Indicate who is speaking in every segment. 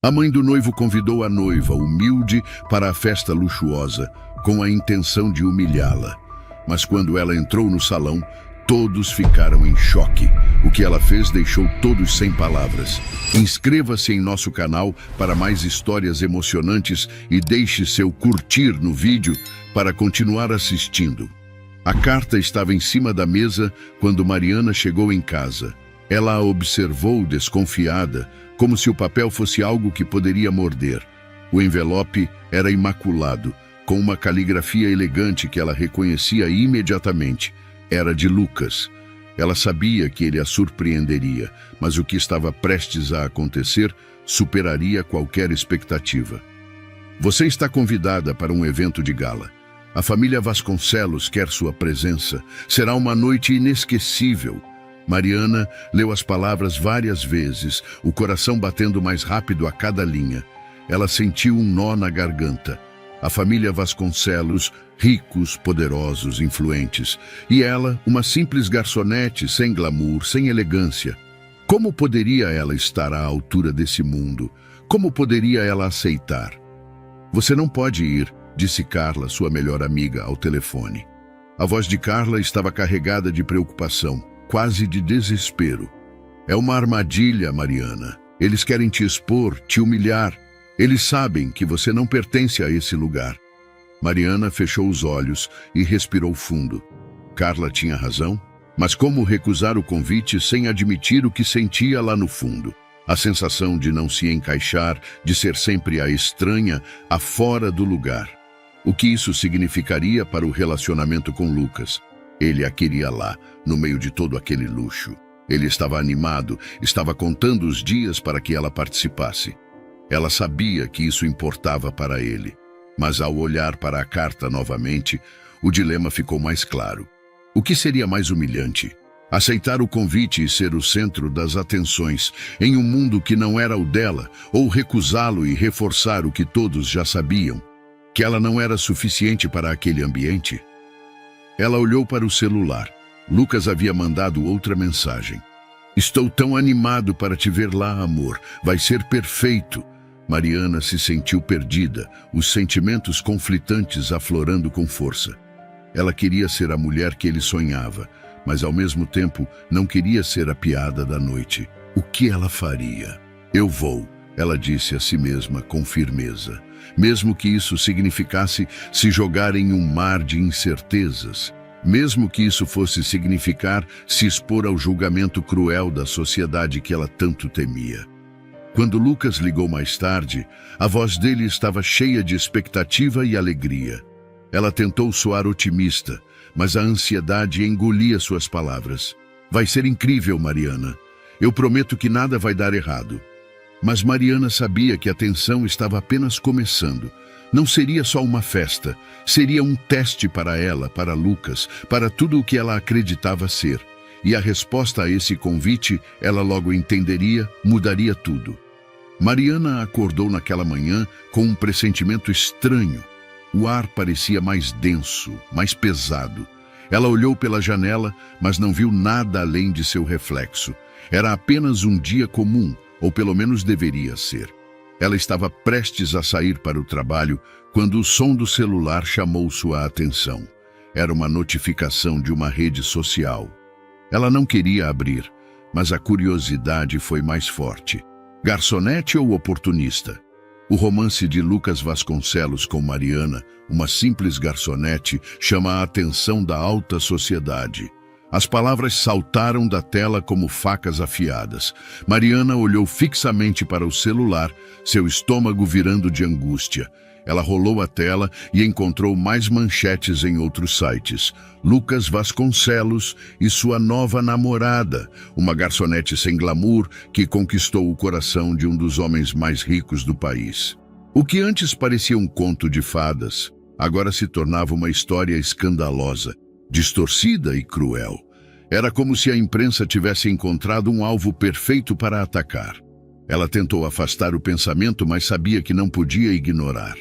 Speaker 1: A mãe do noivo convidou a noiva, humilde, para a festa luxuosa, com a intenção de humilhá-la. Mas quando ela entrou no salão, todos ficaram em choque. O que ela fez deixou todos sem palavras. Inscreva-se em nosso canal para mais histórias emocionantes e deixe seu curtir no vídeo para continuar assistindo. A carta estava em cima da mesa quando Mariana chegou em casa. Ela a observou desconfiada, como se o papel fosse algo que poderia morder. O envelope era imaculado, com uma caligrafia elegante que ela reconhecia imediatamente. Era de Lucas. Ela sabia que ele a surpreenderia, mas o que estava prestes a acontecer superaria qualquer expectativa. Você está convidada para um evento de gala. A família Vasconcelos quer sua presença. Será uma noite inesquecível. Mariana leu as palavras várias vezes, o coração batendo mais rápido a cada linha. Ela sentiu um nó na garganta. A família Vasconcelos, ricos, poderosos, influentes. E ela, uma simples garçonete, sem glamour, sem elegância. Como poderia ela estar à altura desse mundo? Como poderia ela aceitar? Você não pode ir, disse Carla, sua melhor amiga, ao telefone. A voz de Carla estava carregada de preocupação, quase de desespero. É uma armadilha, Mariana. Eles querem te expor, te humilhar. Eles sabem que você não pertence a esse lugar. Mariana fechou os olhos e respirou fundo. Carla tinha razão, mas como recusar o convite sem admitir o que sentia lá no fundo? A sensação de não se encaixar, de ser sempre a estranha, a fora do lugar. O que isso significaria para o relacionamento com Lucas? Ele a queria lá, no meio de todo aquele luxo. Ele estava animado, estava contando os dias para que ela participasse. Ela sabia que isso importava para ele. Mas ao olhar para a carta novamente, o dilema ficou mais claro. O que seria mais humilhante? Aceitar o convite e ser o centro das atenções em um mundo que não era o dela, ou recusá-lo e reforçar o que todos já sabiam, que ela não era suficiente para aquele ambiente? Ela olhou para o celular. Lucas havia mandado outra mensagem. Estou tão animado para te ver lá, amor. Vai ser perfeito. Mariana se sentiu perdida, os sentimentos conflitantes aflorando com força. Ela queria ser a mulher que ele sonhava, mas ao mesmo tempo não queria ser a piada da noite. O que ela faria? Eu vou, ela disse a si mesma com firmeza. Mesmo que isso significasse se jogar em um mar de incertezas. Mesmo que isso fosse significar se expor ao julgamento cruel da sociedade que ela tanto temia. Quando Lucas ligou mais tarde, a voz dele estava cheia de expectativa e alegria. Ela tentou soar otimista, mas a ansiedade engolia suas palavras. Vai ser incrível, Mariana. Eu prometo que nada vai dar errado. Mas Mariana sabia que a tensão estava apenas começando. Não seria só uma festa, seria um teste para ela, para Lucas, para tudo o que ela acreditava ser. E a resposta a esse convite, ela logo entenderia, mudaria tudo. Mariana acordou naquela manhã com um pressentimento estranho. O ar parecia mais denso, mais pesado. Ela olhou pela janela, mas não viu nada além de seu reflexo. Era apenas um dia comum, ou pelo menos deveria ser. Ela estava prestes a sair para o trabalho quando o som do celular chamou sua atenção. Era uma notificação de uma rede social. Ela não queria abrir, mas a curiosidade foi mais forte. Garçonete ou oportunista? O romance de Lucas Vasconcelos com Mariana, uma simples garçonete, chama a atenção da alta sociedade. As palavras saltaram da tela como facas afiadas. Mariana olhou fixamente para o celular, seu estômago virando de angústia. Ela rolou a tela e encontrou mais manchetes em outros sites. Lucas Vasconcelos e sua nova namorada, uma garçonete sem glamour que conquistou o coração de um dos homens mais ricos do país. O que antes parecia um conto de fadas, agora se tornava uma história escandalosa, distorcida e cruel. Era como se a imprensa tivesse encontrado um alvo perfeito para atacar. Ela tentou afastar o pensamento, mas sabia que não podia ignorar.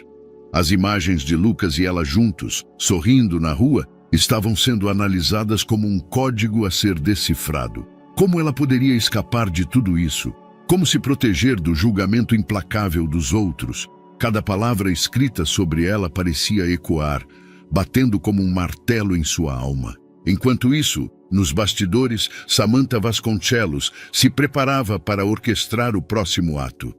Speaker 1: As imagens de Lucas e ela juntos, sorrindo na rua, estavam sendo analisadas como um código a ser decifrado. Como ela poderia escapar de tudo isso? Como se proteger do julgamento implacável dos outros, cada palavra escrita sobre ela parecia ecoar, batendo como um martelo em sua alma. Enquanto isso, nos bastidores, Samantha Vasconcelos se preparava para orquestrar o próximo ato.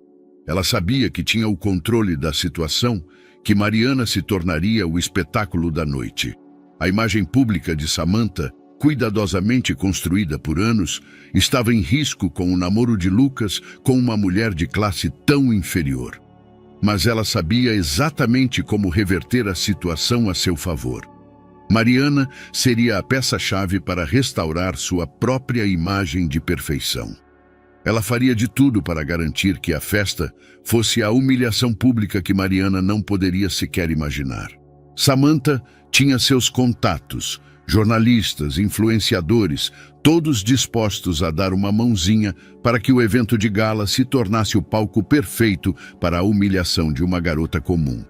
Speaker 1: Ela sabia que tinha o controle da situação, que Mariana se tornaria o espetáculo da noite. A imagem pública de Samantha, cuidadosamente construída por anos, estava em risco com o namoro de Lucas com uma mulher de classe tão inferior. Mas ela sabia exatamente como reverter a situação a seu favor. Mariana seria a peça-chave para restaurar sua própria imagem de perfeição. Ela faria de tudo para garantir que a festa fosse a humilhação pública que Mariana não poderia sequer imaginar. Samantha tinha seus contatos, jornalistas, influenciadores, todos dispostos a dar uma mãozinha para que o evento de gala se tornasse o palco perfeito para a humilhação de uma garota comum.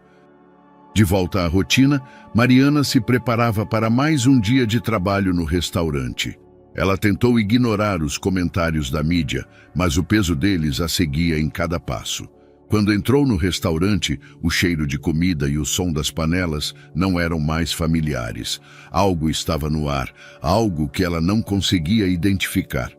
Speaker 1: De volta à rotina, Mariana se preparava para mais um dia de trabalho no restaurante. Ela tentou ignorar os comentários da mídia, mas o peso deles a seguia em cada passo. Quando entrou no restaurante, o cheiro de comida e o som das panelas não eram mais familiares. Algo estava no ar, algo que ela não conseguia identificar.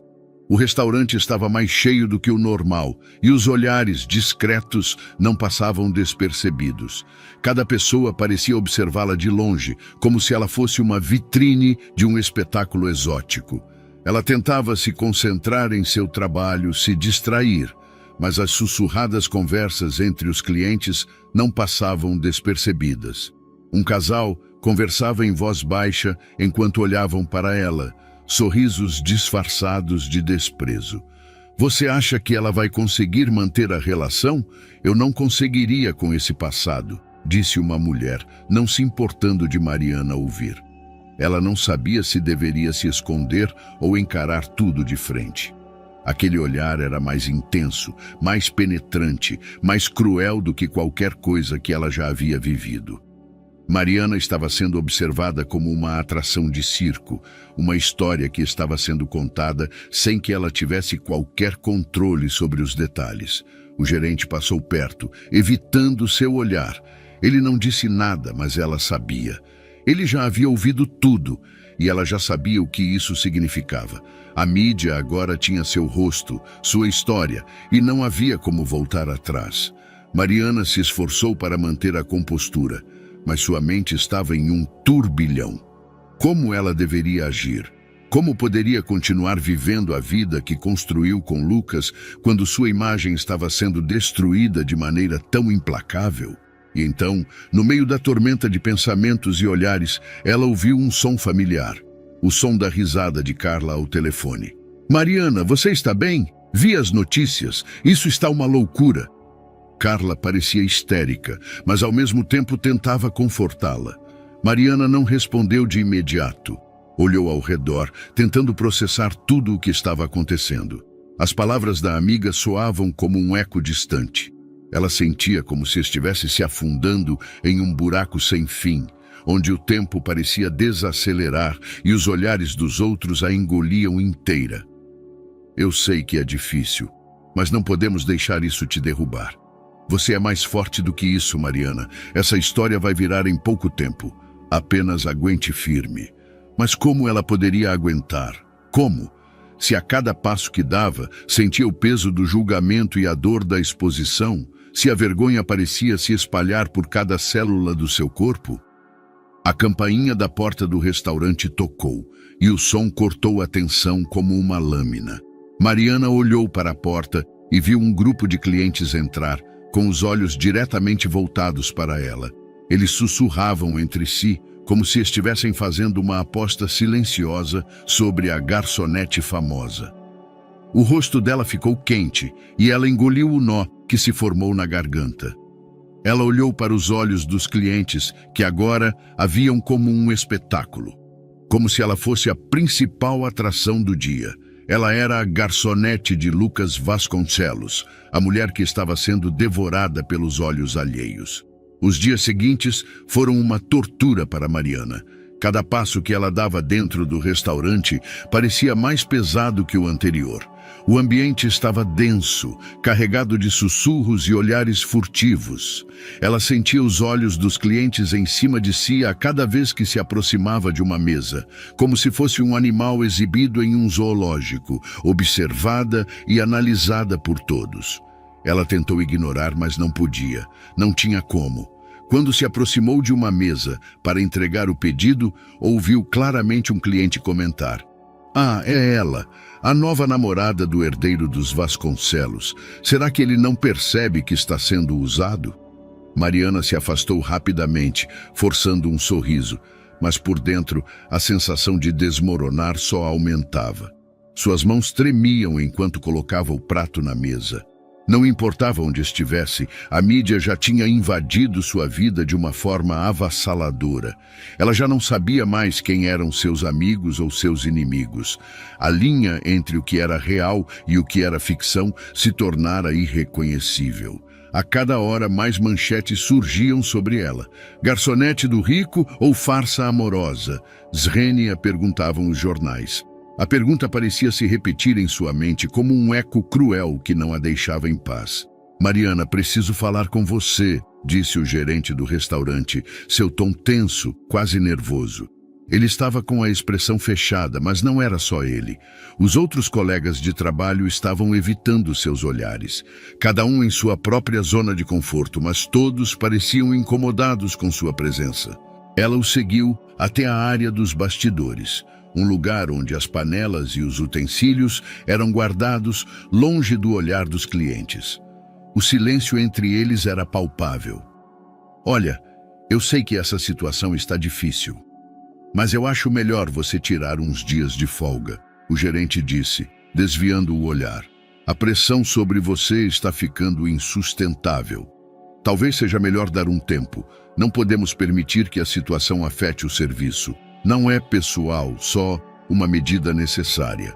Speaker 1: O restaurante estava mais cheio do que o normal, e os olhares discretos não passavam despercebidos. Cada pessoa parecia observá-la de longe, como se ela fosse uma vitrine de um espetáculo exótico. Ela tentava se concentrar em seu trabalho, se distrair, mas as sussurradas conversas entre os clientes não passavam despercebidas. Um casal conversava em voz baixa enquanto olhavam para ela, sorrisos disfarçados de desprezo. Você acha que ela vai conseguir manter a relação? Eu não conseguiria com esse passado, disse uma mulher, não se importando de Mariana ouvir. Ela não sabia se deveria se esconder ou encarar tudo de frente. Aquele olhar era mais intenso, mais penetrante, mais cruel do que qualquer coisa que ela já havia vivido. Mariana estava sendo observada como uma atração de circo, uma história que estava sendo contada sem que ela tivesse qualquer controle sobre os detalhes. O gerente passou perto, evitando seu olhar. Ele não disse nada, mas ela sabia. Ele já havia ouvido tudo, e ela já sabia o que isso significava. A mídia agora tinha seu rosto, sua história, e não havia como voltar atrás. Mariana se esforçou para manter a compostura, mas sua mente estava em um turbilhão. Como ela deveria agir? Como poderia continuar vivendo a vida que construiu com Lucas quando sua imagem estava sendo destruída de maneira tão implacável? E então, no meio da tormenta de pensamentos e olhares, ela ouviu um som familiar. O som da risada de Carla ao telefone. Mariana, você está bem? Vi as notícias. Isso está uma loucura. Carla parecia histérica, mas ao mesmo tempo tentava confortá-la. Mariana não respondeu de imediato. Olhou ao redor, tentando processar tudo o que estava acontecendo. As palavras da amiga soavam como um eco distante. Ela sentia como se estivesse se afundando em um buraco sem fim, onde o tempo parecia desacelerar e os olhares dos outros a engoliam inteira. Eu sei que é difícil, mas não podemos deixar isso te derrubar. Você é mais forte do que isso, Mariana. Essa história vai virar em pouco tempo. Apenas aguente firme. Mas como ela poderia aguentar? Como? Se a cada passo que dava, sentia o peso do julgamento e a dor da exposição, se a vergonha parecia se espalhar por cada célula do seu corpo? A campainha da porta do restaurante tocou, e o som cortou a tensão como uma lâmina. Mariana olhou para a porta e viu um grupo de clientes entrar, com os olhos diretamente voltados para ela. Eles sussurravam entre si, como se estivessem fazendo uma aposta silenciosa sobre a garçonete famosa. O rosto dela ficou quente e ela engoliu o nó que se formou na garganta. Ela olhou para os olhos dos clientes, que agora a viam como um espetáculo, como se ela fosse a principal atração do dia. Ela era a garçonete de Lucas Vasconcelos, a mulher que estava sendo devorada pelos olhos alheios. Os dias seguintes foram uma tortura para Mariana. Cada passo que ela dava dentro do restaurante parecia mais pesado que o anterior. O ambiente estava denso, carregado de sussurros e olhares furtivos. Ela sentia os olhos dos clientes em cima de si a cada vez que se aproximava de uma mesa, como se fosse um animal exibido em um zoológico, observada e analisada por todos. Ela tentou ignorar, mas não podia, não tinha como. Quando se aproximou de uma mesa para entregar o pedido, ouviu claramente um cliente comentar: "Ah, é ela, a nova namorada do herdeiro dos Vasconcelos. Será que ele não percebe que está sendo usado?" Mariana se afastou rapidamente, forçando um sorriso, mas por dentro a sensação de desmoronar só aumentava. Suas mãos tremiam enquanto colocava o prato na mesa. Não importava onde estivesse, a mídia já tinha invadido sua vida de uma forma avassaladora. Ela já não sabia mais quem eram seus amigos ou seus inimigos. A linha entre o que era real e o que era ficção se tornara irreconhecível. A cada hora mais manchetes surgiam sobre ela. Garçonete do rico ou farsa amorosa? Zrenia, perguntavam os jornais. A pergunta parecia se repetir em sua mente como um eco cruel que não a deixava em paz. "Mariana, preciso falar com você", disse o gerente do restaurante, seu tom tenso, quase nervoso. Ele estava com a expressão fechada, mas não era só ele. Os outros colegas de trabalho estavam evitando seus olhares, cada um em sua própria zona de conforto, mas todos pareciam incomodados com sua presença. Ela o seguiu até a área dos bastidores, um lugar onde as panelas e os utensílios eram guardados longe do olhar dos clientes. O silêncio entre eles era palpável. "Olha, eu sei que essa situação está difícil, mas eu acho melhor você tirar uns dias de folga", o gerente disse, desviando o olhar. "A pressão sobre você está ficando insustentável. Talvez seja melhor dar um tempo. Não podemos permitir que a situação afete o serviço. Não é pessoal, só uma medida necessária."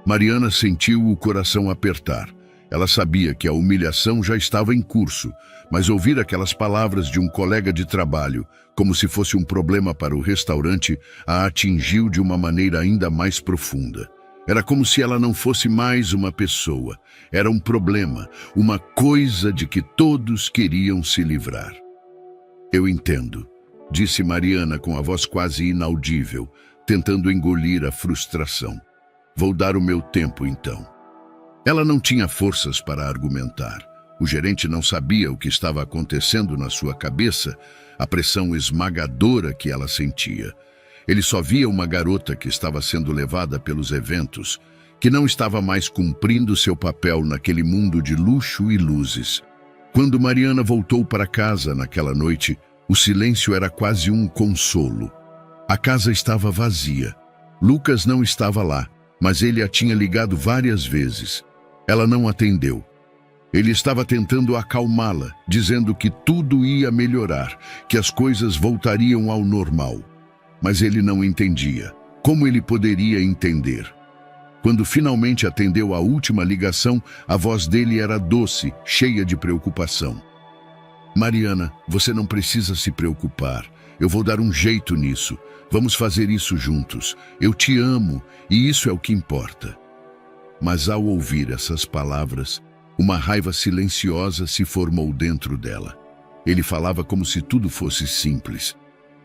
Speaker 1: Mariana sentiu o coração apertar. Ela sabia que a humilhação já estava em curso, mas ouvir aquelas palavras de um colega de trabalho, como se fosse um problema para o restaurante, a atingiu de uma maneira ainda mais profunda. Era como se ela não fosse mais uma pessoa. Era um problema, uma coisa de que todos queriam se livrar. "Eu entendo", disse Mariana com a voz quase inaudível, tentando engolir a frustração. "Vou dar o meu tempo, então." Ela não tinha forças para argumentar. O gerente não sabia o que estava acontecendo na sua cabeça, a pressão esmagadora que ela sentia. Ele só via uma garota que estava sendo levada pelos eventos, que não estava mais cumprindo seu papel naquele mundo de luxo e luzes. Quando Mariana voltou para casa naquela noite, o silêncio era quase um consolo. A casa estava vazia. Lucas não estava lá, mas ele a tinha ligado várias vezes. Ela não atendeu. Ele estava tentando acalmá-la, dizendo que tudo ia melhorar, que as coisas voltariam ao normal. Mas ele não entendia. Como ele poderia entender? Quando finalmente atendeu a última ligação, a voz dele era doce, cheia de preocupação. "Mariana, você não precisa se preocupar. Eu vou dar um jeito nisso. Vamos fazer isso juntos. Eu te amo e isso é o que importa." Mas ao ouvir essas palavras, uma raiva silenciosa se formou dentro dela. Ele falava como se tudo fosse simples,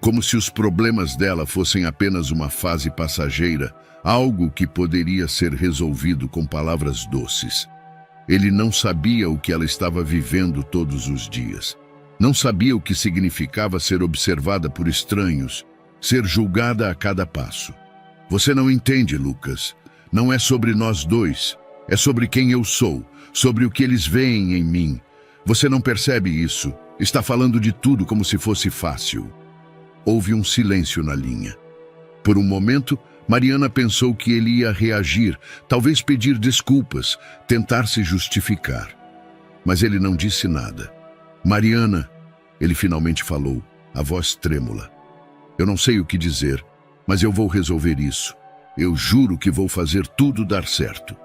Speaker 1: como se os problemas dela fossem apenas uma fase passageira, algo que poderia ser resolvido com palavras doces. Ele não sabia o que ela estava vivendo todos os dias. Não sabia o que significava ser observada por estranhos, ser julgada a cada passo. "Você não entende, Lucas. Não é sobre nós dois. É sobre quem eu sou, sobre o que eles veem em mim. Você não percebe isso. Está falando de tudo como se fosse fácil." Houve um silêncio na linha. Por um momento, Mariana pensou que ele ia reagir, talvez pedir desculpas, tentar se justificar. Mas ele não disse nada. "Mariana", ele finalmente falou, a voz trêmula. "Eu não sei o que dizer, mas eu vou resolver isso. Eu juro que vou fazer tudo dar certo."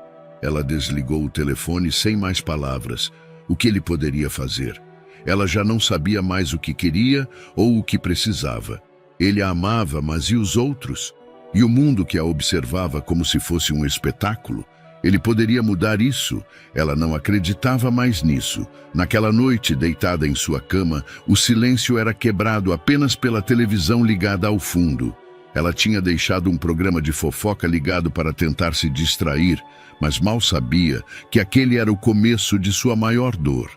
Speaker 1: Ela desligou o telefone sem mais palavras. O que ele poderia fazer? Ela já não sabia mais o que queria ou o que precisava. Ele a amava, mas e os outros? E o mundo que a observava como se fosse um espetáculo? Ele poderia mudar isso. Ela não acreditava mais nisso. Naquela noite, deitada em sua cama, o silêncio era quebrado apenas pela televisão ligada ao fundo. Ela tinha deixado um programa de fofoca ligado para tentar se distrair, mas mal sabia que aquele era o começo de sua maior dor.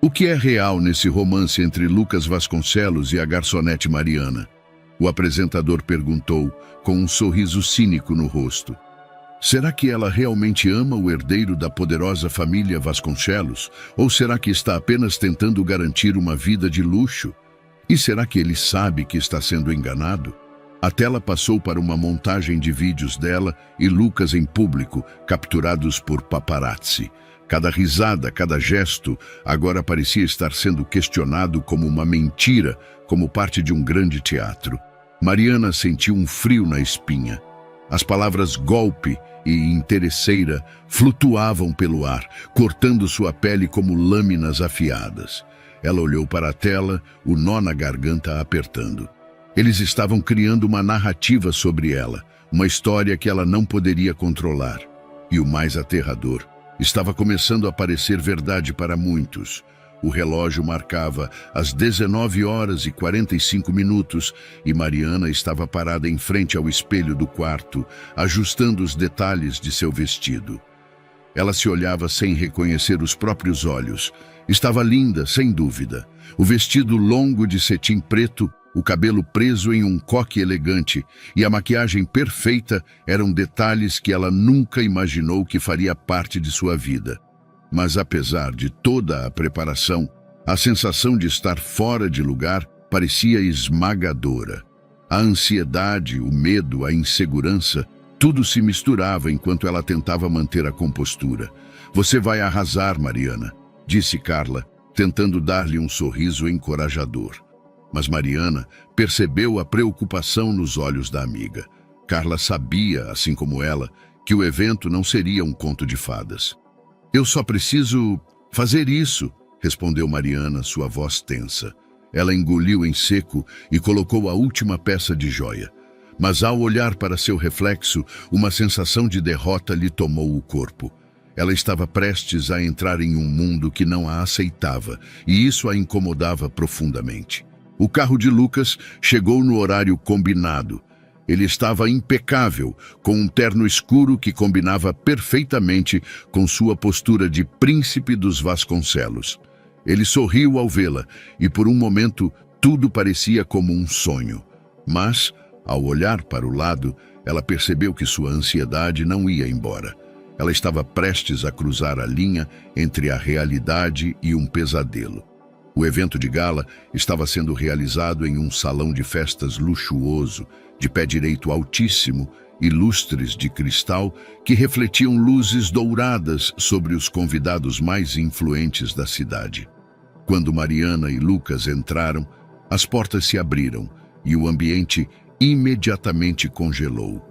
Speaker 1: O que é real nesse romance entre Lucas Vasconcelos e a garçonete Mariana? O apresentador perguntou, com um sorriso cínico no rosto. Será que ela realmente ama o herdeiro da poderosa família Vasconcelos? Ou será que está apenas tentando garantir uma vida de luxo? E será que ele sabe que está sendo enganado? A tela passou para uma montagem de vídeos dela e Lucas em público, capturados por paparazzi. Cada risada, cada gesto, agora parecia estar sendo questionado como uma mentira, como parte de um grande teatro. Mariana sentiu um frio na espinha. As palavras golpe e interesseira flutuavam pelo ar, cortando sua pele como lâminas afiadas. Ela olhou para a tela, o nó na garganta apertando. Eles estavam criando uma narrativa sobre ela, uma história que ela não poderia controlar. E o mais aterrador, estava começando a parecer verdade para muitos. O relógio marcava as 19h45 e Mariana estava parada em frente ao espelho do quarto, ajustando os detalhes de seu vestido. Ela se olhava sem reconhecer os próprios olhos. Estava linda, sem dúvida. O vestido longo de cetim preto, o cabelo preso em um coque elegante e a maquiagem perfeita eram detalhes que ela nunca imaginou que faria parte de sua vida. Mas apesar de toda a preparação, a sensação de estar fora de lugar parecia esmagadora. A ansiedade, o medo, a insegurança, tudo se misturava enquanto ela tentava manter a compostura. "Você vai arrasar, Mariana", disse Carla, tentando dar-lhe um sorriso encorajador. Mas Mariana percebeu a preocupação nos olhos da amiga. Carla sabia, assim como ela, que o evento não seria um conto de fadas. "Eu só preciso fazer isso", respondeu Mariana, sua voz tensa. Ela engoliu em seco e colocou a última peça de joia. Mas ao olhar para seu reflexo, uma sensação de derrota lhe tomou o corpo. Ela estava prestes a entrar em um mundo que não a aceitava, e isso a incomodava profundamente. O carro de Lucas chegou no horário combinado. Ele estava impecável, com um terno escuro que combinava perfeitamente com sua postura de príncipe dos Vasconcelos. Ele sorriu ao vê-la, e por um momento tudo parecia como um sonho. Mas, ao olhar para o lado, ela percebeu que sua ansiedade não ia embora. Ela estava prestes a cruzar a linha entre a realidade e um pesadelo. O evento de gala estava sendo realizado em um salão de festas luxuoso, de pé direito altíssimo e lustres de cristal que refletiam luzes douradas sobre os convidados mais influentes da cidade. Quando Mariana e Lucas entraram, as portas se abriram e o ambiente imediatamente congelou.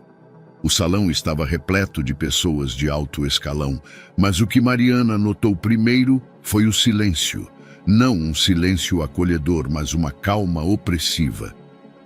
Speaker 1: O salão estava repleto de pessoas de alto escalão, mas o que Mariana notou primeiro foi o silêncio. Não um silêncio acolhedor, mas uma calma opressiva.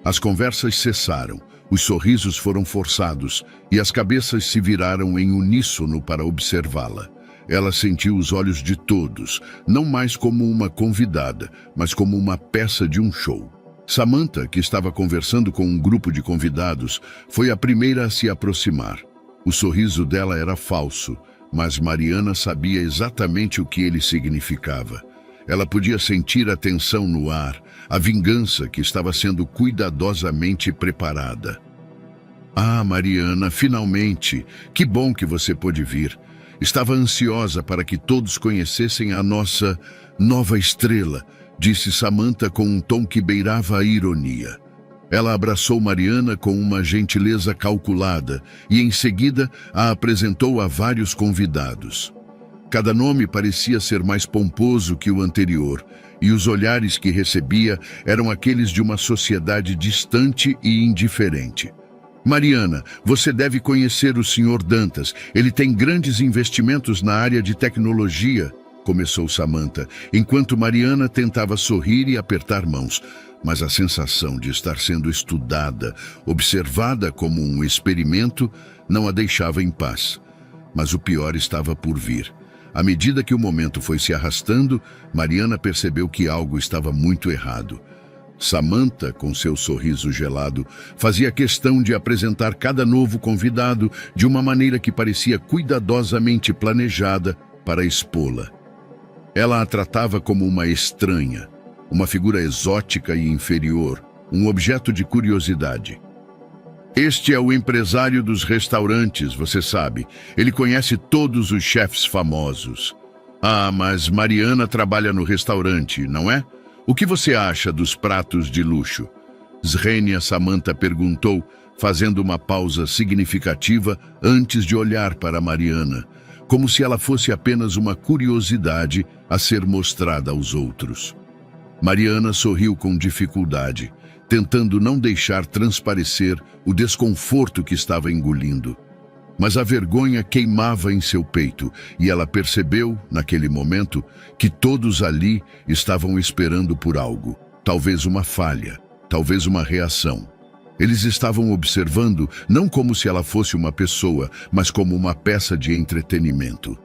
Speaker 1: As conversas cessaram, os sorrisos foram forçados e as cabeças se viraram em uníssono para observá-la. Ela sentiu os olhos de todos, não mais como uma convidada, mas como uma peça de um show. Samantha, que estava conversando com um grupo de convidados, foi a primeira a se aproximar. O sorriso dela era falso, mas Mariana sabia exatamente o que ele significava. Ela podia sentir a tensão no ar, a vingança que estava sendo cuidadosamente preparada. "Ah, Mariana, finalmente! Que bom que você pôde vir. Estava ansiosa para que todos conhecessem a nossa nova estrela", disse Samantha com um tom que beirava a ironia. Ela abraçou Mariana com uma gentileza calculada e, em seguida, a apresentou a vários convidados. Cada nome parecia ser mais pomposo que o anterior, e os olhares que recebia eram aqueles de uma sociedade distante e indiferente. "Mariana, você deve conhecer o Sr. Dantas. Ele tem grandes investimentos na área de tecnologia", começou Samantha, enquanto Mariana tentava sorrir e apertar mãos. Mas a sensação de estar sendo estudada, observada como um experimento, não a deixava em paz. Mas o pior estava por vir. À medida que o momento foi se arrastando, Mariana percebeu que algo estava muito errado. Samantha, com seu sorriso gelado, fazia questão de apresentar cada novo convidado de uma maneira que parecia cuidadosamente planejada para expô-la. Ela a tratava como uma estranha, uma figura exótica e inferior, um objeto de curiosidade. Este é o empresário dos restaurantes, você sabe. Ele conhece todos os chefes famosos. Ah, mas Mariana trabalha no restaurante, não é? O que você acha dos pratos de luxo? Zrenia Samantha perguntou, fazendo uma pausa significativa antes de olhar para Mariana, como se ela fosse apenas uma curiosidade a ser mostrada aos outros. Mariana sorriu com dificuldade, tentando não deixar transparecer o desconforto que estava engolindo. Mas a vergonha queimava em seu peito e ela percebeu, naquele momento, que todos ali estavam esperando por algo. Talvez uma falha, talvez uma reação. Eles estavam observando não como se ela fosse uma pessoa, mas como uma peça de entretenimento.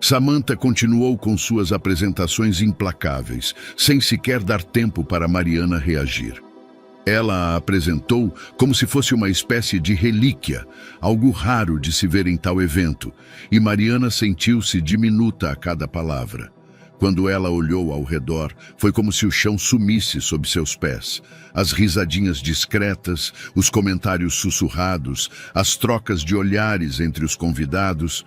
Speaker 1: Samantha continuou com suas apresentações implacáveis, sem sequer dar tempo para Mariana reagir. Ela a apresentou como se fosse uma espécie de relíquia, algo raro de se ver em tal evento, e Mariana sentiu-se diminuta a cada palavra. Quando ela olhou ao redor, foi como se o chão sumisse sob seus pés. As risadinhas discretas, os comentários sussurrados, as trocas de olhares entre os convidados,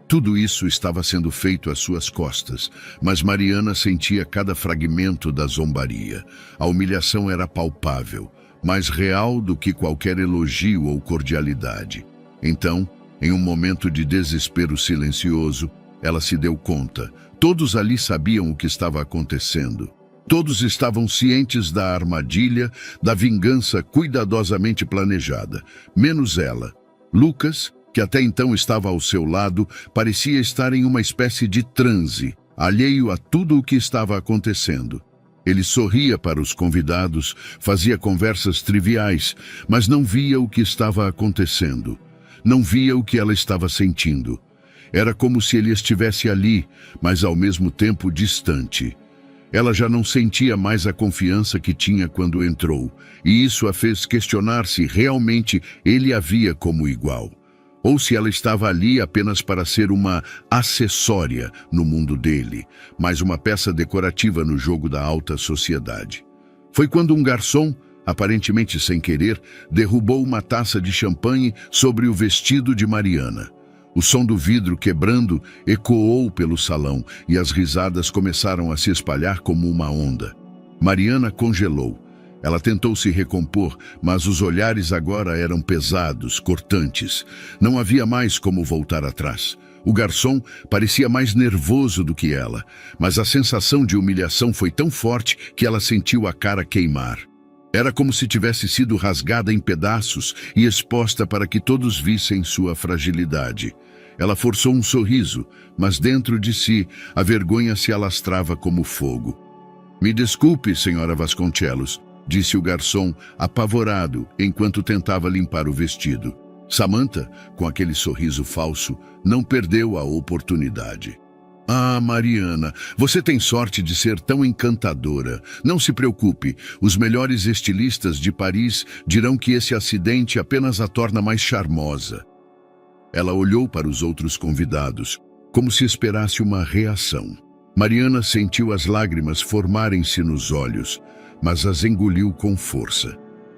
Speaker 1: tudo isso estava sendo feito às suas costas, mas Mariana sentia cada fragmento da zombaria. A humilhação era palpável, mais real do que qualquer elogio ou cordialidade. Então, em um momento de desespero silencioso, ela se deu conta. Todos ali sabiam o que estava acontecendo. Todos estavam cientes da armadilha, da vingança cuidadosamente planejada, menos ela. Lucas, que até então estava ao seu lado, parecia estar em uma espécie de transe, alheio a tudo o que estava acontecendo. Ele sorria para os convidados, fazia conversas triviais, mas não via o que estava acontecendo. Não via o que ela estava sentindo. Era como se ele estivesse ali, mas ao mesmo tempo distante. Ela já não sentia mais a confiança que tinha quando entrou, e isso a fez questionar se realmente ele a via como igual. Ou se ela estava ali apenas para ser uma acessória no mundo dele, mais uma peça decorativa no jogo da alta sociedade. Foi quando um garçom, aparentemente sem querer, derrubou uma taça de champanhe sobre o vestido de Mariana. O som do vidro quebrando ecoou pelo salão e as risadas começaram a se espalhar como uma onda. Mariana congelou. Ela tentou se recompor, mas os olhares agora eram pesados, cortantes. Não havia mais como voltar atrás. O garçom parecia mais nervoso do que ela, mas a sensação de humilhação foi tão forte que ela sentiu a cara queimar. Era como se tivesse sido rasgada em pedaços e exposta para que todos vissem sua fragilidade. Ela forçou um sorriso, mas dentro de si a vergonha se alastrava como fogo. "Me desculpe, senhora Vasconcelos", disse o garçom, apavorado, enquanto tentava limpar o vestido. Samantha, com aquele sorriso falso, não perdeu a oportunidade. "Ah, Mariana, você tem sorte de ser tão encantadora. Não se preocupe, os melhores estilistas de Paris dirão que esse acidente apenas a torna mais charmosa." Ela olhou para os outros convidados, como se esperasse uma reação. Mariana sentiu as lágrimas formarem-se nos olhos, mas as engoliu com força.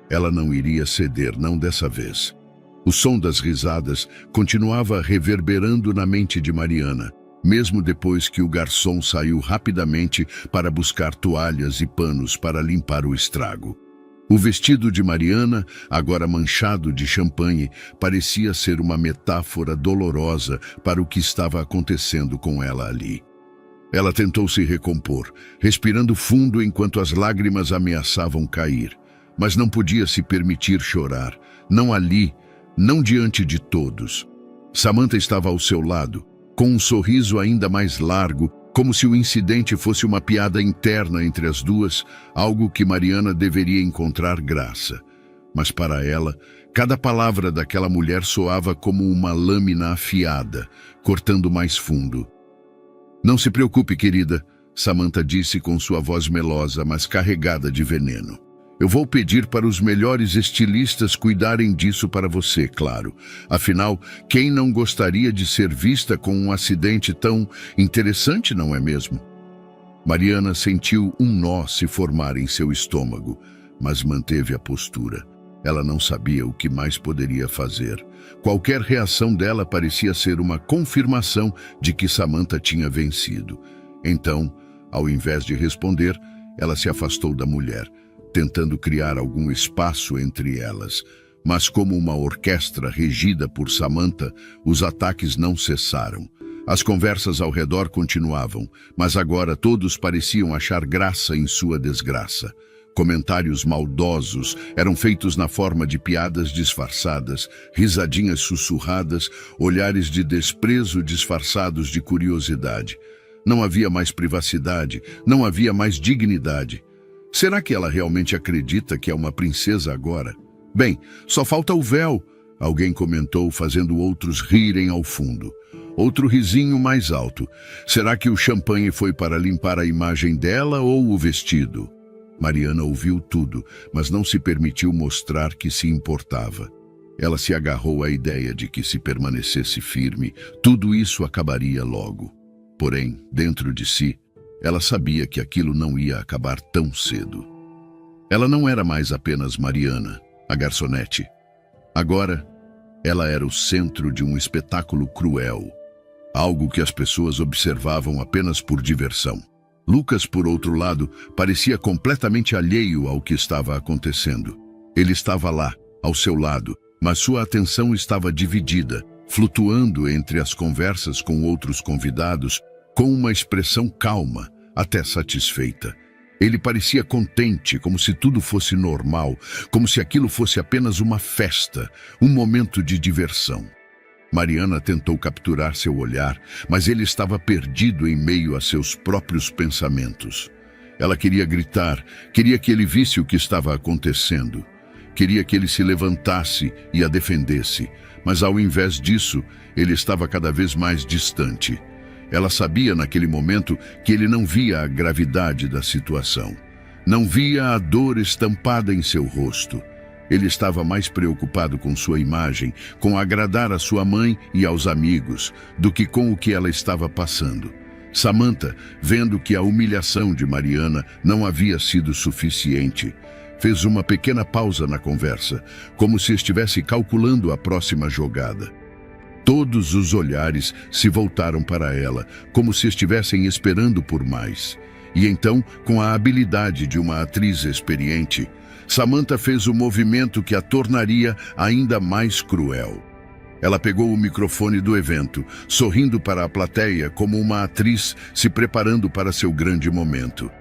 Speaker 1: Ela não iria ceder, não dessa vez. O som das risadas continuava reverberando na mente de Mariana, mesmo depois que o garçom saiu rapidamente para buscar toalhas e panos para limpar o estrago. O vestido de Mariana, agora manchado de champanhe, parecia ser uma metáfora dolorosa para o que estava acontecendo com ela ali. Ela tentou se recompor, respirando fundo enquanto as lágrimas ameaçavam cair. Mas não podia se permitir chorar, não ali, não diante de todos. Samantha estava ao seu lado, com um sorriso ainda mais largo, como se o incidente fosse uma piada interna entre as duas, algo que Mariana deveria encontrar graça. Mas para ela, cada palavra daquela mulher soava como uma lâmina afiada, cortando mais fundo. "Não se preocupe, querida", Samantha disse com sua voz melosa, mas carregada de veneno. "Eu vou pedir para os melhores estilistas cuidarem disso para você, claro. Afinal, quem não gostaria de ser vista com um acidente tão interessante, não é mesmo?" Mariana sentiu um nó se formar em seu estômago, mas manteve a postura. Ela não sabia o que mais poderia fazer. Qualquer reação dela parecia ser uma confirmação de que Samantha tinha vencido. Então, ao invés de responder, ela se afastou da mulher, tentando criar algum espaço entre elas. Mas como uma orquestra regida por Samantha, os ataques não cessaram. As conversas ao redor continuavam, mas agora todos pareciam achar graça em sua desgraça. Comentários maldosos eram feitos na forma de piadas disfarçadas, risadinhas sussurradas, olhares de desprezo disfarçados de curiosidade. Não havia mais privacidade, não havia mais dignidade. Será que ela realmente acredita que é uma princesa agora? "Bem, só falta o véu", alguém comentou, fazendo outros rirem ao fundo. Outro risinho mais alto. Será que o champanhe foi para limpar a imagem dela ou o vestido? Mariana ouviu tudo, mas não se permitiu mostrar que se importava. Ela se agarrou à ideia de que, se permanecesse firme, tudo isso acabaria logo. Porém, dentro de si, ela sabia que aquilo não ia acabar tão cedo. Ela não era mais apenas Mariana, a garçonete. Agora, ela era o centro de um espetáculo cruel, algo que as pessoas observavam apenas por diversão. Lucas, por outro lado, parecia completamente alheio ao que estava acontecendo. Ele estava lá, ao seu lado, mas sua atenção estava dividida, flutuando entre as conversas com outros convidados, com uma expressão calma, até satisfeita. Ele parecia contente, como se tudo fosse normal, como se aquilo fosse apenas uma festa, um momento de diversão. Mariana tentou capturar seu olhar, mas ele estava perdido em meio a seus próprios pensamentos. Ela queria gritar, queria que ele visse o que estava acontecendo. Queria que ele se levantasse e a defendesse, mas ao invés disso, ele estava cada vez mais distante. Ela sabia naquele momento que ele não via a gravidade da situação. Não via a dor estampada em seu rosto. Ele estava mais preocupado com sua imagem, com agradar a sua mãe e aos amigos, do que com o que ela estava passando. Samantha, vendo que a humilhação de Mariana não havia sido suficiente, fez uma pequena pausa na conversa, como se estivesse calculando a próxima jogada. Todos os olhares se voltaram para ela, como se estivessem esperando por mais. E então, com a habilidade de uma atriz experiente, Samantha fez o movimento que a tornaria ainda mais cruel. Ela pegou o microfone do evento, sorrindo para a plateia como uma atriz se preparando para seu grande momento.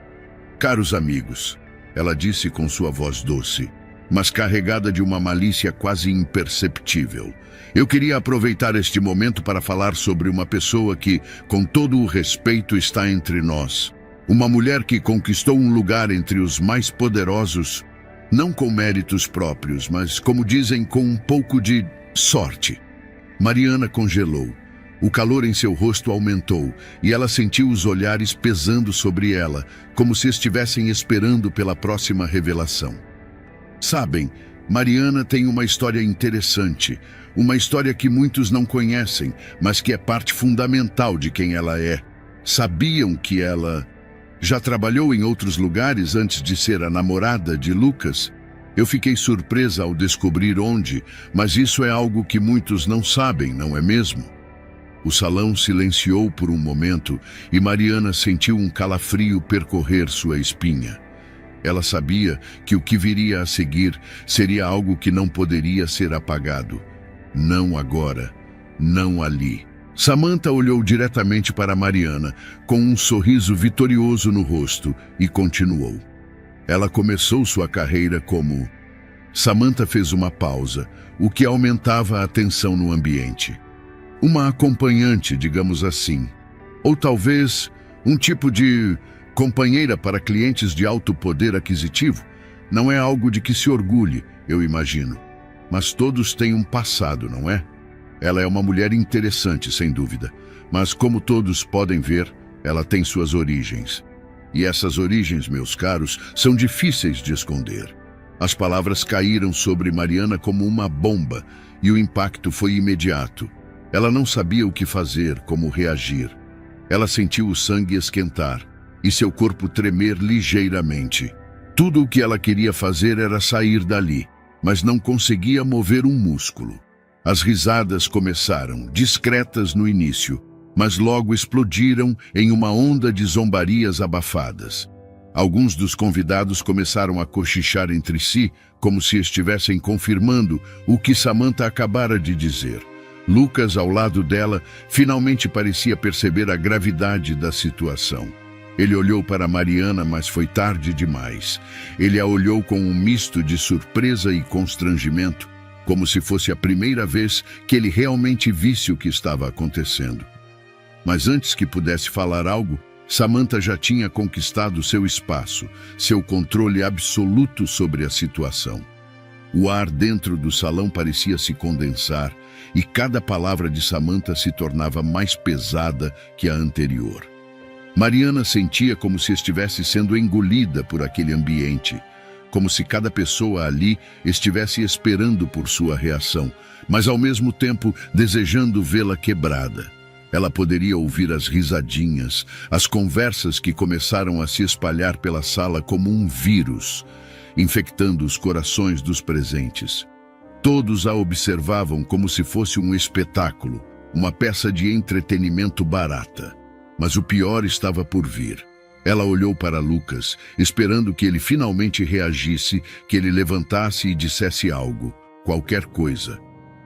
Speaker 1: "Caros amigos", ela disse com sua voz doce, mas carregada de uma malícia quase imperceptível, "eu queria aproveitar este momento para falar sobre uma pessoa que, com todo o respeito, está entre nós. Uma mulher que conquistou um lugar entre os mais poderosos, não com méritos próprios, mas, como dizem, com um pouco de sorte." Mariana congelou. O calor em seu rosto aumentou e ela sentiu os olhares pesando sobre ela, como se estivessem esperando pela próxima revelação. "Sabem, Mariana tem uma história interessante, uma história que muitos não conhecem, mas que é parte fundamental de quem ela é. Sabiam que ela já trabalhou em outros lugares antes de ser a namorada de Lucas? Eu fiquei surpresa ao descobrir onde, mas isso é algo que muitos não sabem, não é mesmo?" O salão silenciou por um momento e Mariana sentiu um calafrio percorrer sua espinha. Ela sabia que o que viria a seguir seria algo que não poderia ser apagado. Não agora, não ali. Samantha olhou diretamente para Mariana, com um sorriso vitorioso no rosto, e continuou. Ela começou sua carreira como... Samantha fez uma pausa, o que aumentava a tensão no ambiente. Uma acompanhante, digamos assim. Ou talvez um tipo de companheira para clientes de alto poder aquisitivo. Não é algo de que se orgulhe, eu imagino. Mas todos têm um passado, não é? Ela é uma mulher interessante, sem dúvida. Mas como todos podem ver, ela tem suas origens. E essas origens, meus caros, são difíceis de esconder. As palavras caíram sobre Mariana como uma bomba, e o impacto foi imediato. Ela não sabia o que fazer, como reagir. Ela sentiu o sangue esquentar e seu corpo tremer ligeiramente. Tudo o que ela queria fazer era sair dali, mas não conseguia mover um músculo. As risadas começaram, discretas no início, mas logo explodiram em uma onda de zombarias abafadas. Alguns dos convidados começaram a cochichar entre si, como se estivessem confirmando o que Samantha acabara de dizer. Lucas, ao lado dela, finalmente parecia perceber a gravidade da situação. Ele olhou para Mariana, mas foi tarde demais. Ele a olhou com um misto de surpresa e constrangimento, como se fosse a primeira vez que ele realmente visse o que estava acontecendo. Mas antes que pudesse falar algo, Samantha já tinha conquistado seu espaço, seu controle absoluto sobre a situação. O ar dentro do salão parecia se condensar e cada palavra de Samantha se tornava mais pesada que a anterior. Mariana sentia como se estivesse sendo engolida por aquele ambiente, como se cada pessoa ali estivesse esperando por sua reação, mas ao mesmo tempo desejando vê-la quebrada. Ela poderia ouvir as risadinhas, as conversas que começaram a se espalhar pela sala como um vírus, infectando os corações dos presentes. Todos a observavam como se fosse um espetáculo, uma peça de entretenimento barata. Mas o pior estava por vir. Ela olhou para Lucas, esperando que ele finalmente reagisse, que ele levantasse e dissesse algo, qualquer coisa.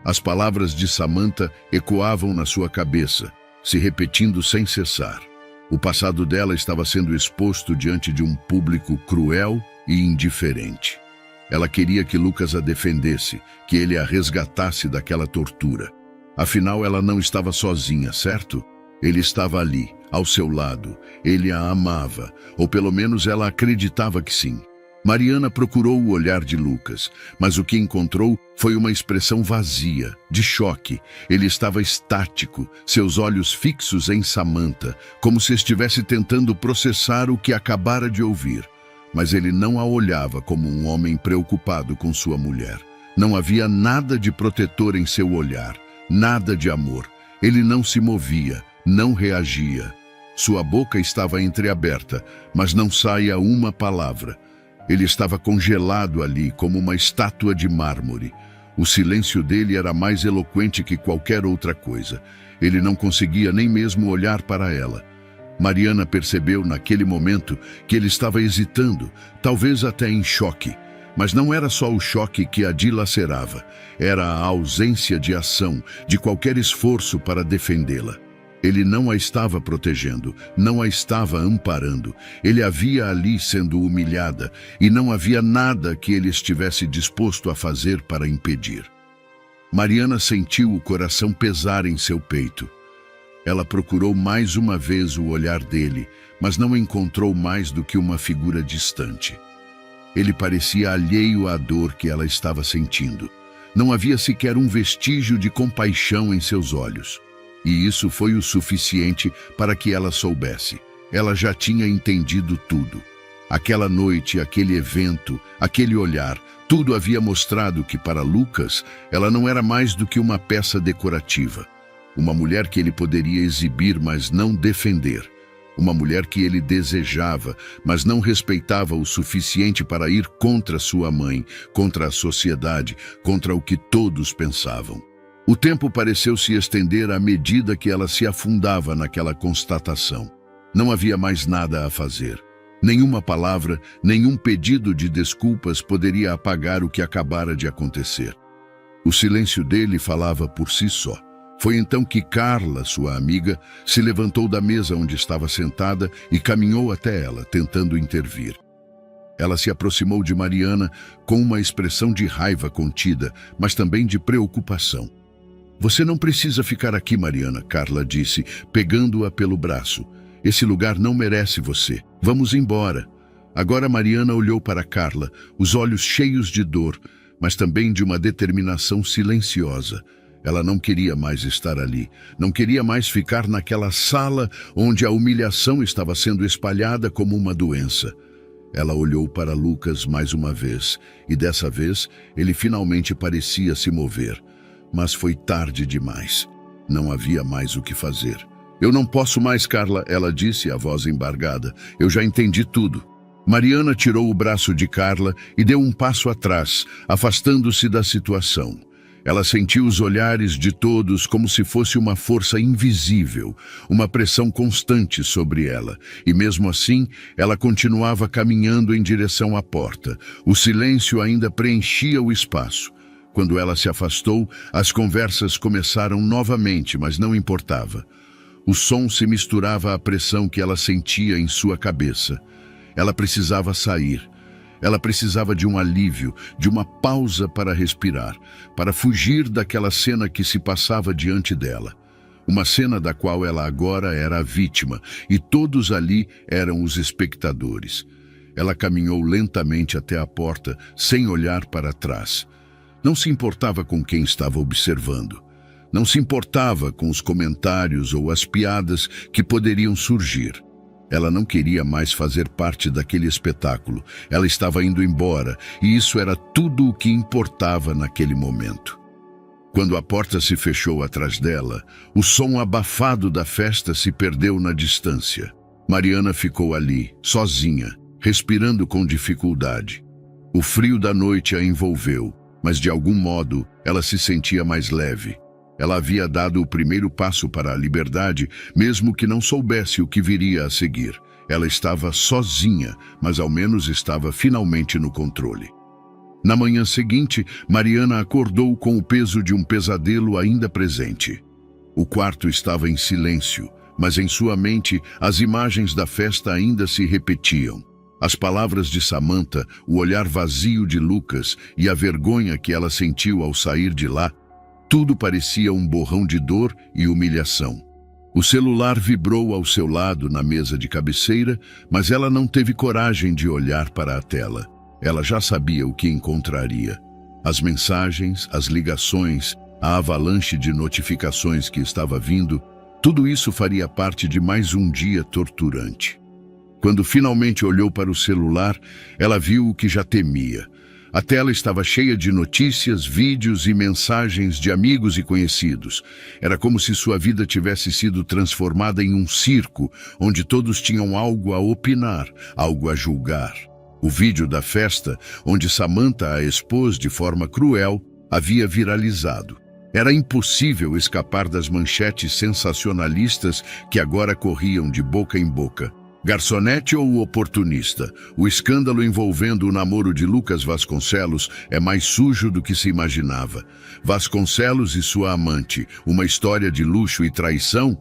Speaker 1: As palavras de Samantha ecoavam na sua cabeça, se repetindo sem cessar. O passado dela estava sendo exposto diante de um público cruel e indiferente. Ela queria que Lucas a defendesse, que ele a resgatasse daquela tortura. Afinal, ela não estava sozinha, certo? Ele estava ali, ao seu lado. Ele a amava, ou pelo menos ela acreditava que sim. Mariana procurou o olhar de Lucas, mas o que encontrou foi uma expressão vazia, de choque. Ele estava estático, seus olhos fixos em Samantha, como se estivesse tentando processar o que acabara de ouvir. Mas ele não a olhava como um homem preocupado com sua mulher. Não havia nada de protetor em seu olhar, nada de amor. Ele não se movia, não reagia. Sua boca estava entreaberta, mas não saía uma palavra. Ele estava congelado ali, como uma estátua de mármore. O silêncio dele era mais eloquente que qualquer outra coisa. Ele não conseguia nem mesmo olhar para ela. Mariana percebeu naquele momento que ele estava hesitando, talvez até em choque. Mas não era só o choque que a dilacerava, era a ausência de ação, de qualquer esforço para defendê-la. Ele não a estava protegendo, não a estava amparando. Ele a via ali sendo humilhada e não havia nada que ele estivesse disposto a fazer para impedir. Mariana sentiu o coração pesar em seu peito. Ela procurou mais uma vez o olhar dele, mas não encontrou mais do que uma figura distante. Ele parecia alheio à dor que ela estava sentindo. Não havia sequer um vestígio de compaixão em seus olhos. E isso foi o suficiente para que ela soubesse. Ela já tinha entendido tudo. Aquela noite, aquele evento, aquele olhar, tudo havia mostrado que para Lucas, ela não era mais do que uma peça decorativa. Uma mulher que ele poderia exibir, mas não defender. Uma mulher que ele desejava, mas não respeitava o suficiente para ir contra sua mãe, contra a sociedade, contra o que todos pensavam. O tempo pareceu se estender à medida que ela se afundava naquela constatação. Não havia mais nada a fazer. Nenhuma palavra, nenhum pedido de desculpas poderia apagar o que acabara de acontecer. O silêncio dele falava por si só. Foi então que Carla, sua amiga, se levantou da mesa onde estava sentada e caminhou até ela, tentando intervir. Ela se aproximou de Mariana com uma expressão de raiva contida, mas também de preocupação. Você não precisa ficar aqui, Mariana, Carla disse, pegando-a pelo braço. Esse lugar não merece você. Vamos embora. Agora Mariana olhou para Carla, os olhos cheios de dor, mas também de uma determinação silenciosa. Ela não queria mais estar ali, não queria mais ficar naquela sala onde a humilhação estava sendo espalhada como uma doença. Ela olhou para Lucas mais uma vez, e dessa vez ele finalmente parecia se mover. Mas foi tarde demais. Não havia mais o que fazer. Eu não posso mais, Carla, ela disse, a voz embargada. Eu já entendi tudo. Mariana tirou o braço de Carla e deu um passo atrás, afastando-se da situação. Ela sentiu os olhares de todos como se fosse uma força invisível, uma pressão constante sobre ela. E mesmo assim, ela continuava caminhando em direção à porta. O silêncio ainda preenchia o espaço. Quando ela se afastou, as conversas começaram novamente, mas não importava. O som se misturava à pressão que ela sentia em sua cabeça. Ela precisava sair. Ela precisava de um alívio, de uma pausa para respirar, para fugir daquela cena que se passava diante dela. Uma cena da qual ela agora era a vítima, e todos ali eram os espectadores. Ela caminhou lentamente até a porta, sem olhar para trás. Não se importava com quem estava observando. Não se importava com os comentários ou as piadas que poderiam surgir. Ela não queria mais fazer parte daquele espetáculo. Ela estava indo embora, e isso era tudo o que importava naquele momento. Quando a porta se fechou atrás dela, o som abafado da festa se perdeu na distância. Mariana ficou ali, sozinha, respirando com dificuldade. O frio da noite a envolveu, mas de algum modo ela se sentia mais leve. Ela havia dado o primeiro passo para a liberdade, mesmo que não soubesse o que viria a seguir. Ela estava sozinha, mas ao menos estava finalmente no controle. Na manhã seguinte, Mariana acordou com o peso de um pesadelo ainda presente. O quarto estava em silêncio, mas em sua mente as imagens da festa ainda se repetiam. As palavras de Samantha, o olhar vazio de Lucas e a vergonha que ela sentiu ao sair de lá, tudo parecia um borrão de dor e humilhação. O celular vibrou ao seu lado na mesa de cabeceira, mas ela não teve coragem de olhar para a tela. Ela já sabia o que encontraria. As mensagens, as ligações, a avalanche de notificações que estava vindo, tudo isso faria parte de mais um dia torturante. Quando finalmente olhou para o celular, ela viu o que já temia. A tela estava cheia de notícias, vídeos e mensagens de amigos e conhecidos. Era como se sua vida tivesse sido transformada em um circo, onde todos tinham algo a opinar, algo a julgar. O vídeo da festa, onde Samantha a expôs de forma cruel, havia viralizado. Era impossível escapar das manchetes sensacionalistas que agora corriam de boca em boca. Garçonete ou oportunista? O escândalo envolvendo o namoro de Lucas Vasconcelos é mais sujo do que se imaginava. Vasconcelos e sua amante, uma história de luxo e traição?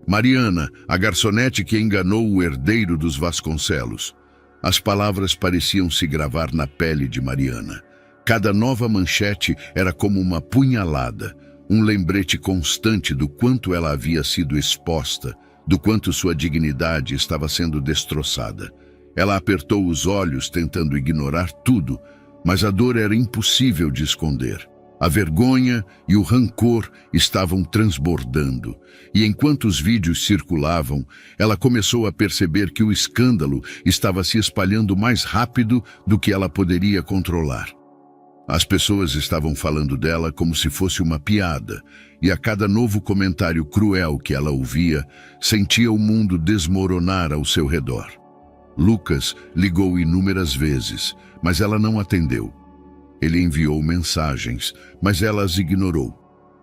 Speaker 1: Mariana, a garçonete que enganou o herdeiro dos Vasconcelos. As palavras pareciam se gravar na pele de Mariana. Cada nova manchete era como uma punhalada, um lembrete constante do quanto ela havia sido exposta, do quanto sua dignidade estava sendo destroçada. Ela apertou os olhos tentando ignorar tudo, mas a dor era impossível de esconder. A vergonha e o rancor estavam transbordando, e enquanto os vídeos circulavam, ela começou a perceber que o escândalo estava se espalhando mais rápido do que ela poderia controlar. As pessoas estavam falando dela como se fosse uma piada, e a cada novo comentário cruel que ela ouvia, sentia o mundo desmoronar ao seu redor. Lucas ligou inúmeras vezes, mas ela não atendeu. Ele enviou mensagens, mas ela as ignorou.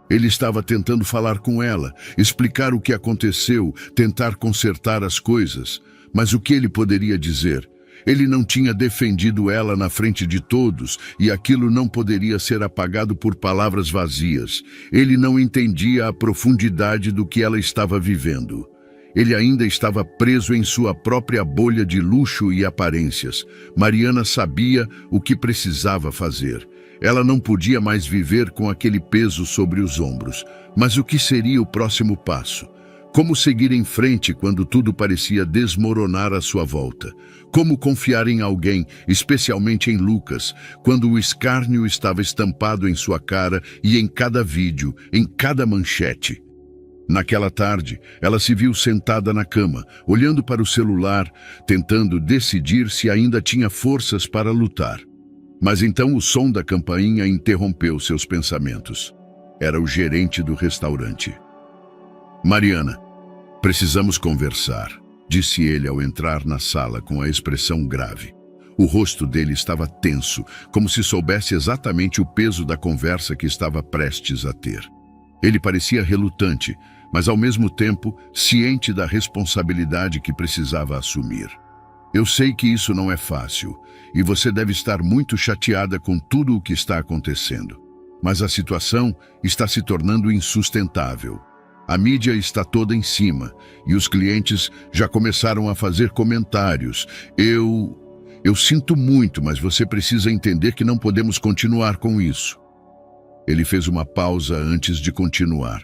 Speaker 1: Ele estava tentando falar com ela, explicar o que aconteceu, tentar consertar as coisas, mas o que ele poderia dizer? Ele não tinha defendido ela na frente de todos, e aquilo não poderia ser apagado por palavras vazias. Ele não entendia a profundidade do que ela estava vivendo. Ele ainda estava preso em sua própria bolha de luxo e aparências. Mariana sabia o que precisava fazer. Ela não podia mais viver com aquele peso sobre os ombros. Mas o que seria o próximo passo? Como seguir em frente quando tudo parecia desmoronar à sua volta? Como confiar em alguém, especialmente em Lucas, quando o escárnio estava estampado em sua cara e em cada vídeo, em cada manchete? Naquela tarde, ela se viu sentada na cama, olhando para o celular, tentando decidir se ainda tinha forças para lutar. Mas então o som da campainha interrompeu seus pensamentos. Era o gerente do restaurante. Mariana, precisamos conversar, disse ele ao entrar na sala com a expressão grave. O rosto dele estava tenso, como se soubesse exatamente o peso da conversa que estava prestes a ter. Ele parecia relutante, mas ao mesmo tempo ciente da responsabilidade que precisava assumir. Eu sei que isso não é fácil, e você deve estar muito chateada com tudo o que está acontecendo. Mas a situação está se tornando insustentável. A mídia está toda em cima, e os clientes já começaram a fazer comentários. Eu sinto muito, mas você precisa entender que não podemos continuar com isso. Ele fez uma pausa antes de continuar.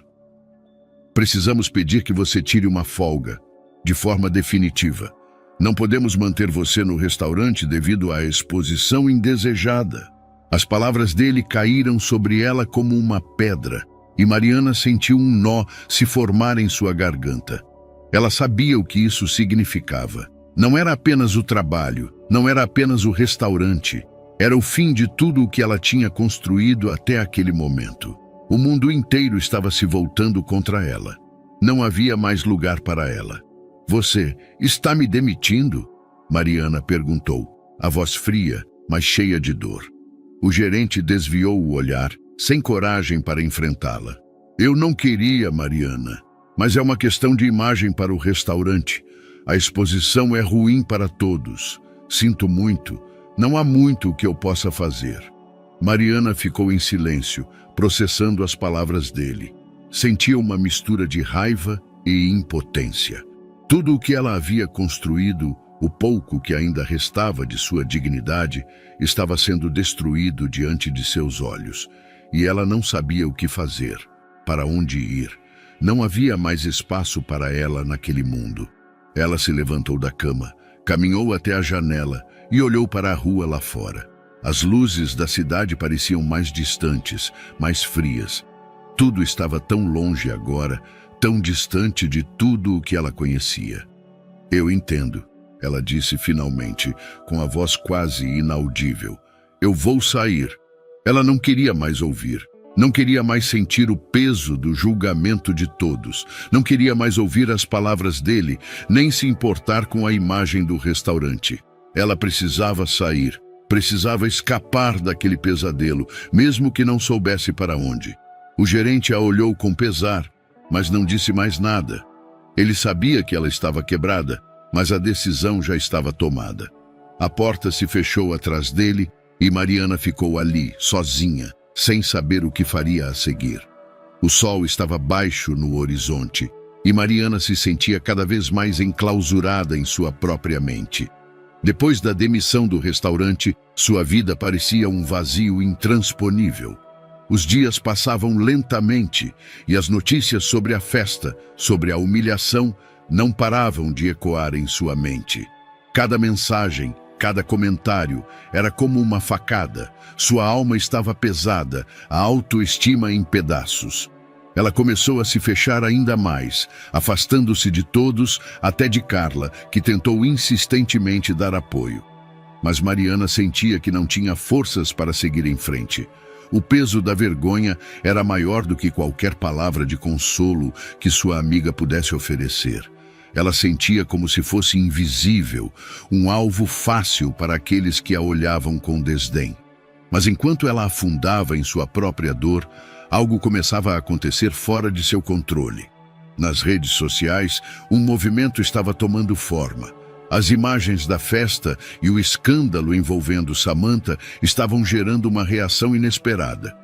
Speaker 1: Precisamos pedir que você tire uma folga, de forma definitiva. Não podemos manter você no restaurante devido à exposição indesejada. As palavras dele caíram sobre ela como uma pedra, e Mariana sentiu um nó se formar em sua garganta. Ela sabia o que isso significava. Não era apenas o trabalho, não era apenas o restaurante. Era o fim de tudo o que ela tinha construído até aquele momento. O mundo inteiro estava se voltando contra ela. Não havia mais lugar para ela. Você está me demitindo? Mariana perguntou, a voz fria, mas cheia de dor. O gerente desviou o olhar, sem coragem para enfrentá-la. Eu não queria, Mariana, mas é uma questão de imagem para o restaurante. A exposição é ruim para todos. Sinto muito, não há muito o que eu possa fazer. Mariana ficou em silêncio, processando as palavras dele. Sentia uma mistura de raiva e impotência. Tudo o que ela havia construído, o pouco que ainda restava de sua dignidade, estava sendo destruído diante de seus olhos, e ela não sabia o que fazer, para onde ir. Não havia mais espaço para ela naquele mundo. Ela se levantou da cama, caminhou até a janela e olhou para a rua lá fora. As luzes da cidade pareciam mais distantes, mais frias. Tudo estava tão longe agora, tão distante de tudo o que ela conhecia. Eu entendo, ela disse finalmente, com a voz quase inaudível. Eu vou sair. Ela não queria mais ouvir. Não queria mais sentir o peso do julgamento de todos. Não queria mais ouvir as palavras dele, nem se importar com a imagem do restaurante. Ela precisava sair. Precisava escapar daquele pesadelo, mesmo que não soubesse para onde. O gerente a olhou com pesar, mas não disse mais nada. Ele sabia que ela estava quebrada, mas a decisão já estava tomada. A porta se fechou atrás dele e Mariana ficou ali, sozinha, sem saber o que faria a seguir. O sol estava baixo no horizonte e Mariana se sentia cada vez mais enclausurada em sua própria mente. Depois da demissão do restaurante, sua vida parecia um vazio intransponível. Os dias passavam lentamente e as notícias sobre a festa, sobre a humilhação, não paravam de ecoar em sua mente. Cada mensagem, cada comentário era como uma facada. Sua alma estava pesada, a autoestima em pedaços. Ela começou a se fechar ainda mais, afastando-se de todos, até de Carla, que tentou insistentemente dar apoio. Mas Mariana sentia que não tinha forças para seguir em frente. O peso da vergonha era maior do que qualquer palavra de consolo que sua amiga pudesse oferecer. Ela sentia como se fosse invisível, um alvo fácil para aqueles que a olhavam com desdém. Mas enquanto ela afundava em sua própria dor, algo começava a acontecer fora de seu controle. Nas redes sociais, um movimento estava tomando forma. As imagens da festa e o escândalo envolvendo Samantha estavam gerando uma reação inesperada.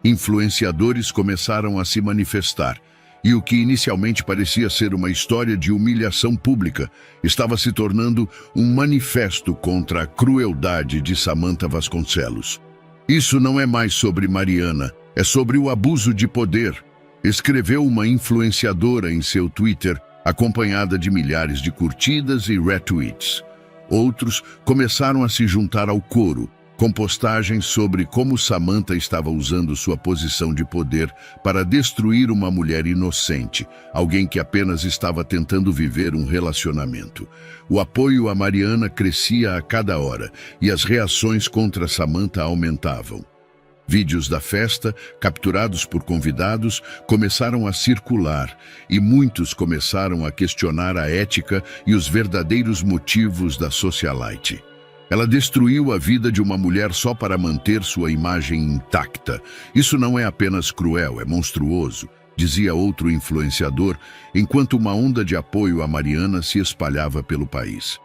Speaker 1: Influenciadores começaram a se manifestar, e o que inicialmente parecia ser uma história de humilhação pública estava se tornando um manifesto contra a crueldade de Samantha Vasconcelos. Isso não é mais sobre Mariana, é sobre o abuso de poder. escreveu uma influenciadora em seu Twitter, acompanhada de milhares de curtidas e retweets. Outros começaram a se juntar ao coro, com postagens sobre como Samantha estava usando sua posição de poder para destruir uma mulher inocente, alguém que apenas estava tentando viver um relacionamento. O apoio a Mariana crescia a cada hora e as reações contra Samantha aumentavam. Vídeos da festa, capturados por convidados, começaram a circular e muitos começaram a questionar a ética e os verdadeiros motivos da socialite. Ela destruiu a vida de uma mulher só para manter sua imagem intacta. Isso não é apenas cruel, é monstruoso, dizia outro influenciador, enquanto uma onda de apoio a Mariana se espalhava pelo país.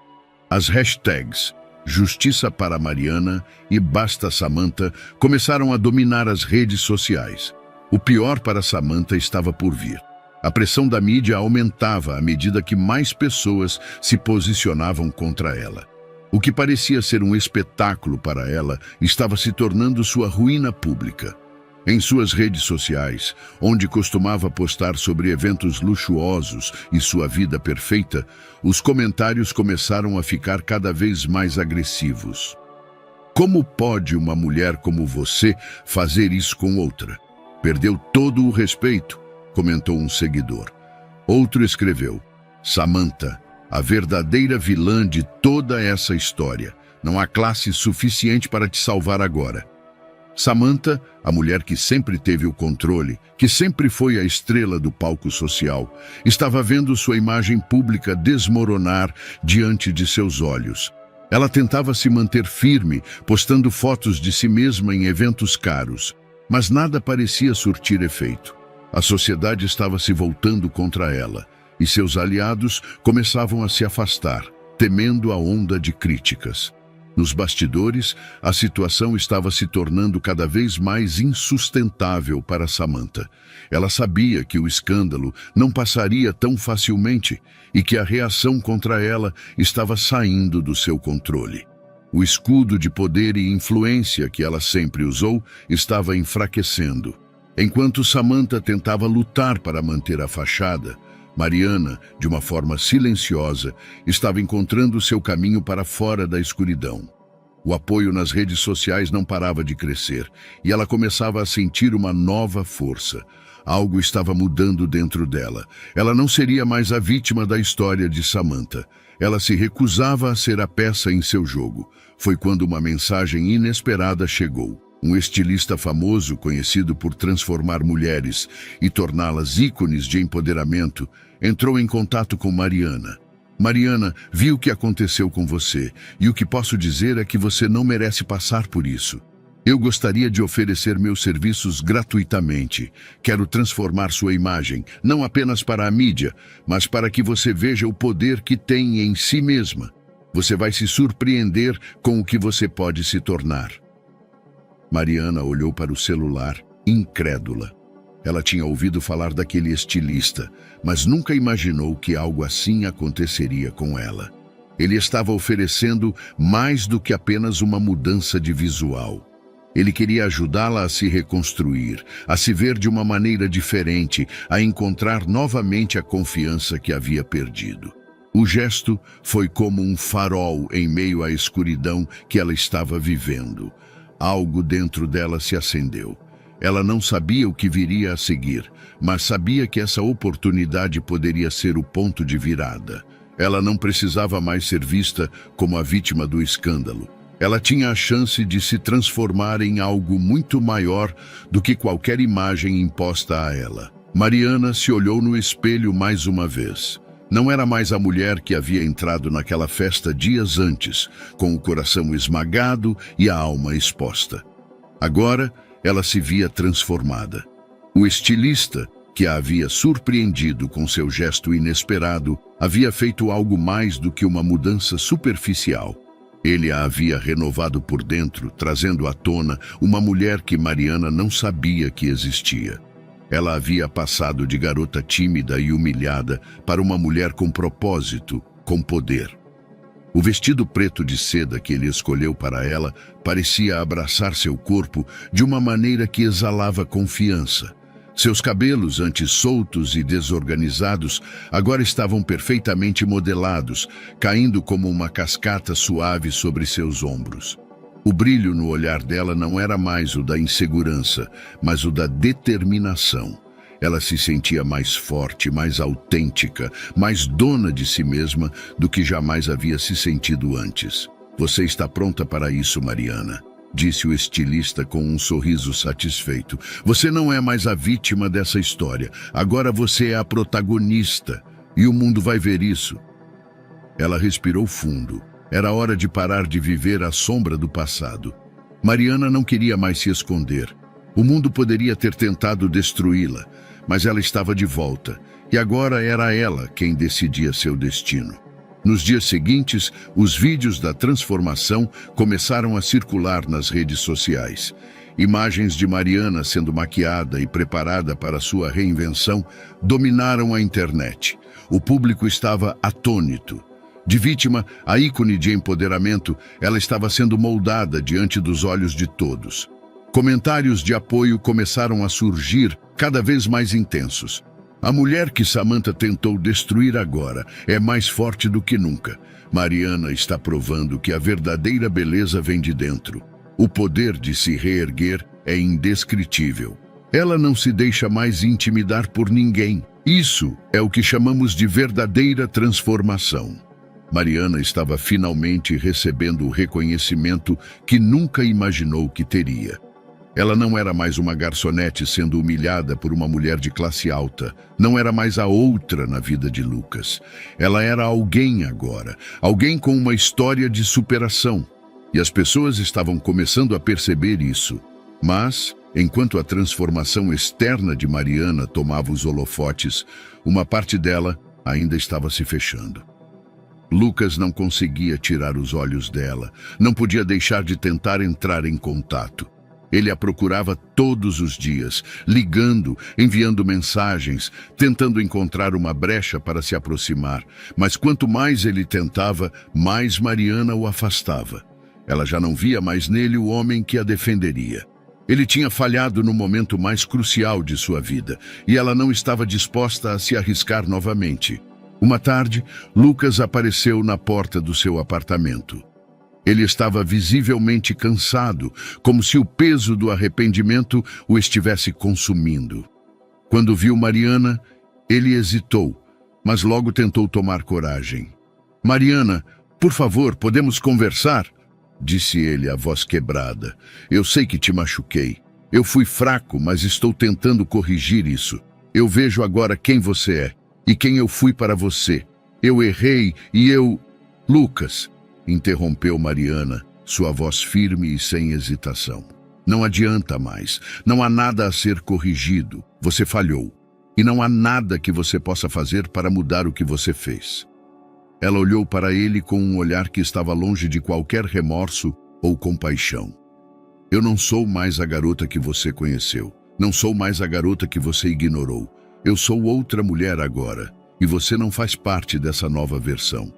Speaker 1: As hashtags Justiça para Mariana e Basta Samantha começaram a dominar as redes sociais. O pior para Samantha estava por vir. A pressão da mídia aumentava à medida que mais pessoas se posicionavam contra ela. O que parecia ser um espetáculo para ela estava se tornando sua ruína pública. Em suas redes sociais, onde costumava postar sobre eventos luxuosos e sua vida perfeita, os comentários começaram a ficar cada vez mais agressivos. Como pode uma mulher como você fazer isso com outra? Perdeu todo o respeito, comentou um seguidor. Outro escreveu: Samantha, a verdadeira vilã de toda essa história. Não há classe suficiente para te salvar agora. Samantha, a mulher que sempre teve o controle, que sempre foi a estrela do palco social, estava vendo sua imagem pública desmoronar diante de seus olhos. Ela tentava se manter firme, postando fotos de si mesma em eventos caros, mas nada parecia surtir efeito. A sociedade estava se voltando contra ela, e seus aliados começavam a se afastar, temendo a onda de críticas. Nos bastidores, a situação estava se tornando cada vez mais insustentável para Samantha. Ela sabia que o escândalo não passaria tão facilmente e que a reação contra ela estava saindo do seu controle. O escudo de poder e influência que ela sempre usou estava enfraquecendo. Enquanto Samantha tentava lutar para manter a fachada, Mariana, de uma forma silenciosa, estava encontrando seu caminho para fora da escuridão. O apoio nas redes sociais não parava de crescer e ela começava a sentir uma nova força. Algo estava mudando dentro dela. Ela não seria mais a vítima da história de Samantha. Ela se recusava a ser a peça em seu jogo. Foi quando uma mensagem inesperada chegou. Um estilista famoso, conhecido por transformar mulheres e torná-las ícones de empoderamento, entrou em contato com Mariana. Mariana, vi o que aconteceu com você, e o que posso dizer é que você não merece passar por isso. Eu gostaria de oferecer meus serviços gratuitamente. Quero transformar sua imagem, não apenas para a mídia, mas para que você veja o poder que tem em si mesma. Você vai se surpreender com o que você pode se tornar. Mariana olhou para o celular, incrédula. Ela tinha ouvido falar daquele estilista, mas nunca imaginou que algo assim aconteceria com ela. Ele estava oferecendo mais do que apenas uma mudança de visual. Ele queria ajudá-la a se reconstruir, a se ver de uma maneira diferente, a encontrar novamente a confiança que havia perdido. O gesto foi como um farol em meio à escuridão que ela estava vivendo. Algo dentro dela se acendeu. Ela não sabia o que viria a seguir, mas sabia que essa oportunidade poderia ser o ponto de virada. Ela não precisava mais ser vista como a vítima do escândalo. Ela tinha a chance de se transformar em algo muito maior do que qualquer imagem imposta a ela. Mariana se olhou no espelho mais uma vez. Não era mais a mulher que havia entrado naquela festa dias antes, com o coração esmagado e a alma exposta. Agora, ela se via transformada. O estilista, que a havia surpreendido com seu gesto inesperado, havia feito algo mais do que uma mudança superficial. Ele a havia renovado por dentro, trazendo à tona uma mulher que Mariana não sabia que existia. Ela havia passado de garota tímida e humilhada para uma mulher com propósito, com poder. O vestido preto de seda que ele escolheu para ela parecia abraçar seu corpo de uma maneira que exalava confiança. Seus cabelos, antes soltos e desorganizados, agora estavam perfeitamente modelados, caindo como uma cascata suave sobre seus ombros. O brilho no olhar dela não era mais o da insegurança, mas o da determinação. Ela se sentia mais forte, mais autêntica, mais dona de si mesma do que jamais havia se sentido antes. "Você está pronta para isso, Mariana", disse o estilista com um sorriso satisfeito. "Você não é mais a vítima dessa história. Agora você é a protagonista. E o mundo vai ver isso." Ela respirou fundo. Era hora de parar de viver à sombra do passado. Mariana não queria mais se esconder. O mundo poderia ter tentado destruí-la, mas ela estava de volta. E agora era ela quem decidia seu destino. Nos dias seguintes, os vídeos da transformação começaram a circular nas redes sociais. Imagens de Mariana sendo maquiada e preparada para sua reinvenção dominaram a internet. O público estava atônito. De vítima a ícone de empoderamento, ela estava sendo moldada diante dos olhos de todos. Comentários de apoio começaram a surgir, cada vez mais intensos. "A mulher que Samantha tentou destruir agora é mais forte do que nunca. Mariana está provando que a verdadeira beleza vem de dentro. O poder de se reerguer é indescritível. Ela não se deixa mais intimidar por ninguém. Isso é o que chamamos de verdadeira transformação." Mariana estava finalmente recebendo o reconhecimento que nunca imaginou que teria. Ela não era mais uma garçonete sendo humilhada por uma mulher de classe alta. Não era mais a outra na vida de Lucas. Ela era alguém agora, alguém com uma história de superação. E as pessoas estavam começando a perceber isso. Mas, enquanto a transformação externa de Mariana tomava os holofotes, uma parte dela ainda estava se fechando. Lucas não conseguia tirar os olhos dela, não podia deixar de tentar entrar em contato. Ele a procurava todos os dias, ligando, enviando mensagens, tentando encontrar uma brecha para se aproximar. Mas quanto mais ele tentava, mais Mariana o afastava. Ela já não via mais nele o homem que a defenderia. Ele tinha falhado no momento mais crucial de sua vida, e ela não estava disposta a se arriscar novamente. Uma tarde, Lucas apareceu na porta do seu apartamento. Ele estava visivelmente cansado, como se o peso do arrependimento o estivesse consumindo. Quando viu Mariana, ele hesitou, mas logo tentou tomar coragem. "Mariana, por favor, podemos conversar?", disse ele, a voz quebrada. "Eu sei que te machuquei. Eu fui fraco, mas estou tentando corrigir isso. Eu vejo agora quem você é e quem eu fui para você. Eu errei e eu..." "Lucas", interrompeu Mariana, sua voz firme e sem hesitação. "Não adianta mais. Não há nada a ser corrigido. Você falhou. E não há nada que você possa fazer para mudar o que você fez." Ela olhou para ele com um olhar que estava longe de qualquer remorso ou compaixão. "Eu não sou mais a garota que você conheceu. Não sou mais a garota que você ignorou. Eu sou outra mulher agora, e você não faz parte dessa nova versão."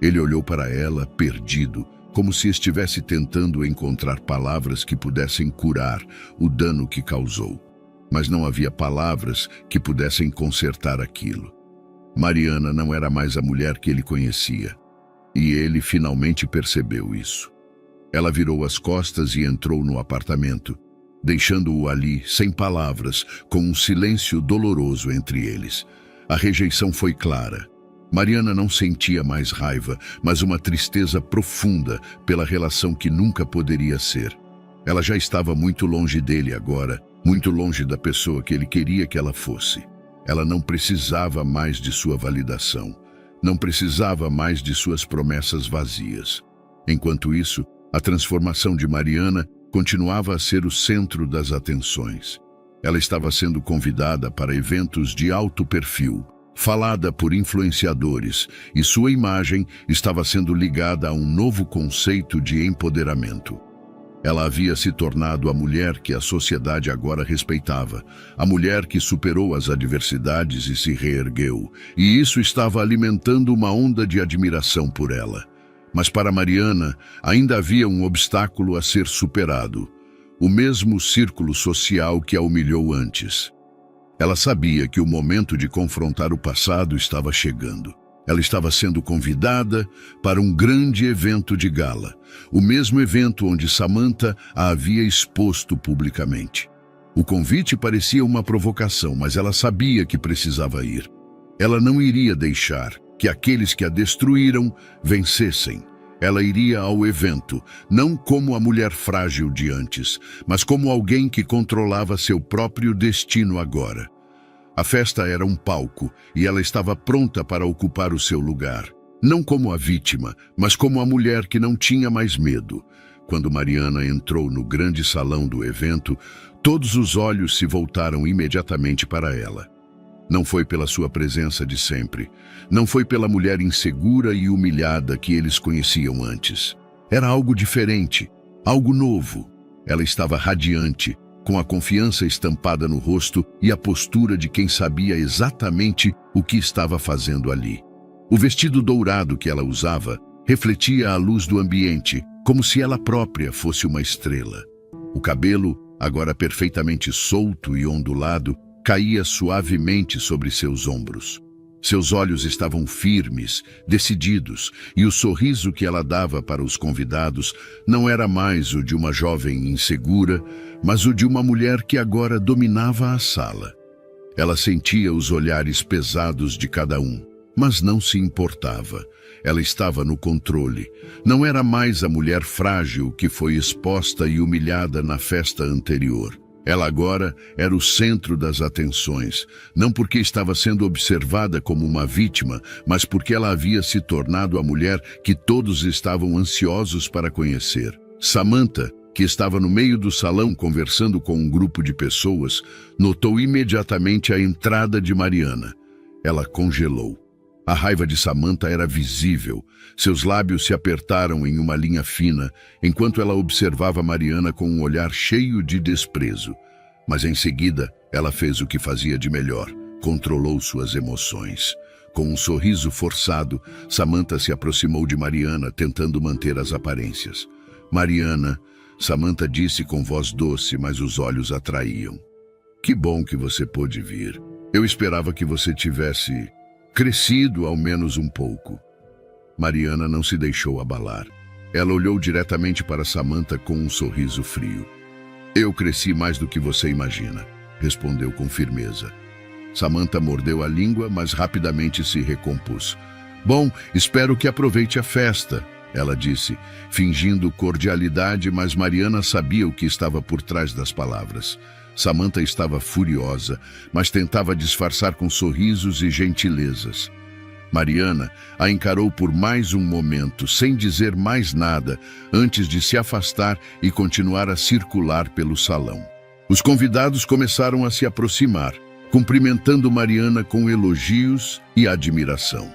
Speaker 1: Ele olhou para ela, perdido, como se estivesse tentando encontrar palavras que pudessem curar o dano que causou. Mas não havia palavras que pudessem consertar aquilo. Mariana não era mais a mulher que ele conhecia, e ele finalmente percebeu isso. Ela virou as costas e entrou no apartamento, deixando-o ali, sem palavras, com um silêncio doloroso entre eles. A rejeição foi clara. Mariana não sentia mais raiva, mas uma tristeza profunda pela relação que nunca poderia ser. Ela já estava muito longe dele agora, muito longe da pessoa que ele queria que ela fosse. Ela não precisava mais de sua validação, não precisava mais de suas promessas vazias. Enquanto isso, a transformação de Mariana continuava a ser o centro das atenções. Ela estava sendo convidada para eventos de alto perfil, falada por influenciadores, e sua imagem estava sendo ligada a um novo conceito de empoderamento. Ela havia se tornado a mulher que a sociedade agora respeitava, a mulher que superou as adversidades e se reergueu, e isso estava alimentando uma onda de admiração por ela. Mas para Mariana, ainda havia um obstáculo a ser superado, o mesmo círculo social que a humilhou antes. Ela sabia que o momento de confrontar o passado estava chegando. Ela estava sendo convidada para um grande evento de gala, o mesmo evento onde Samantha a havia exposto publicamente. O convite parecia uma provocação, mas ela sabia que precisava ir. Ela não iria deixar que aqueles que a destruíram vencessem. Ela iria ao evento, não como a mulher frágil de antes, mas como alguém que controlava seu próprio destino agora. A festa era um palco e ela estava pronta para ocupar o seu lugar. Não como a vítima, mas como a mulher que não tinha mais medo. Quando Mariana entrou no grande salão do evento, todos os olhos se voltaram imediatamente para ela. Não foi pela sua presença de sempre. Não foi pela mulher insegura e humilhada que eles conheciam antes. Era algo diferente, algo novo. Ela estava radiante, com a confiança estampada no rosto e a postura de quem sabia exatamente o que estava fazendo ali. O vestido dourado que ela usava refletia a luz do ambiente, como se ela própria fosse uma estrela. O cabelo, agora perfeitamente solto e ondulado, caía suavemente sobre seus ombros. Seus olhos estavam firmes, decididos, e o sorriso que ela dava para os convidados não era mais o de uma jovem insegura, mas o de uma mulher que agora dominava a sala. Ela sentia os olhares pesados de cada um, mas não se importava. Ela estava no controle. Não era mais a mulher frágil que foi exposta e humilhada na festa anterior. Ela agora era o centro das atenções, não porque estava sendo observada como uma vítima, mas porque ela havia se tornado a mulher que todos estavam ansiosos para conhecer. Samantha, que estava no meio do salão conversando com um grupo de pessoas, notou imediatamente a entrada de Mariana. Ela congelou. A raiva de Samantha era visível. Seus lábios se apertaram em uma linha fina, enquanto ela observava Mariana com um olhar cheio de desprezo. Mas em seguida, ela fez o que fazia de melhor. Controlou suas emoções. Com um sorriso forçado, Samantha se aproximou de Mariana, tentando manter as aparências. Mariana, Samantha disse com voz doce, mas os olhos atraíam. Que bom que você pôde vir. Eu esperava que você tivesse crescido ao menos um pouco. Mariana não se deixou abalar. Ela olhou diretamente para Samantha com um sorriso frio. Eu cresci mais do que você imagina, respondeu com firmeza. Samantha mordeu a língua, mas rapidamente se recompôs. Bom, espero que aproveite a festa, ela disse, fingindo cordialidade, mas Mariana sabia o que estava por trás das palavras. Samantha estava furiosa, mas tentava disfarçar com sorrisos e gentilezas. Mariana a encarou por mais um momento, sem dizer mais nada, antes de se afastar e continuar a circular pelo salão. Os convidados começaram a se aproximar, cumprimentando Mariana com elogios e admiração.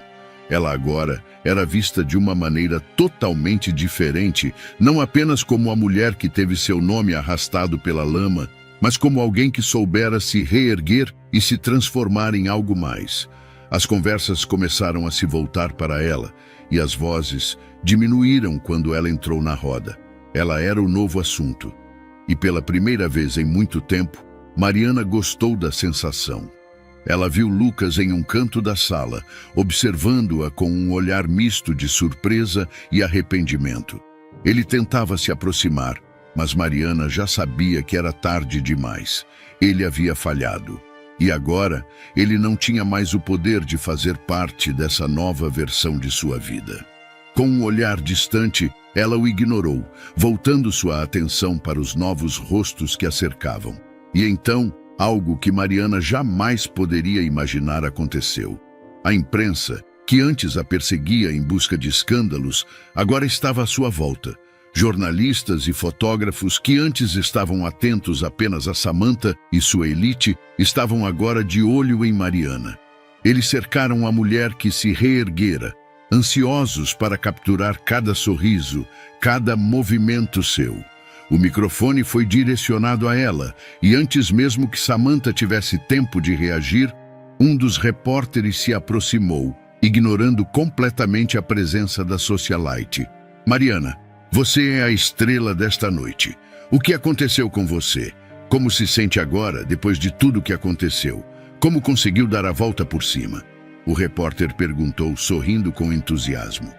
Speaker 1: Ela agora era vista de uma maneira totalmente diferente, não apenas como a mulher que teve seu nome arrastado pela lama, mas como alguém que soubera se reerguer e se transformar em algo mais. As conversas começaram a se voltar para ela, e as vozes diminuíram quando ela entrou na roda. Ela era o novo assunto. E pela primeira vez em muito tempo, Mariana gostou da sensação. Ela viu Lucas em um canto da sala, observando-a com um olhar misto de surpresa e arrependimento. Ele tentava se aproximar, mas Mariana já sabia que era tarde demais. Ele havia falhado. E agora, ele não tinha mais o poder de fazer parte dessa nova versão de sua vida. Com um olhar distante, ela o ignorou, voltando sua atenção para os novos rostos que a cercavam. E então, algo que Mariana jamais poderia imaginar aconteceu. A imprensa, que antes a perseguia em busca de escândalos, agora estava à sua volta. Jornalistas e fotógrafos que antes estavam atentos apenas a Samantha e sua elite, estavam agora de olho em Mariana. Eles cercaram a mulher que se reerguera, ansiosos para capturar cada sorriso, cada movimento seu. O microfone foi direcionado a ela, e antes mesmo que Samantha tivesse tempo de reagir, um dos repórteres se aproximou, ignorando completamente a presença da socialite. Mariana, você é a estrela desta noite. O que aconteceu com você? Como se sente agora, depois de tudo que aconteceu? Como conseguiu dar a volta por cima? O repórter perguntou, sorrindo com entusiasmo.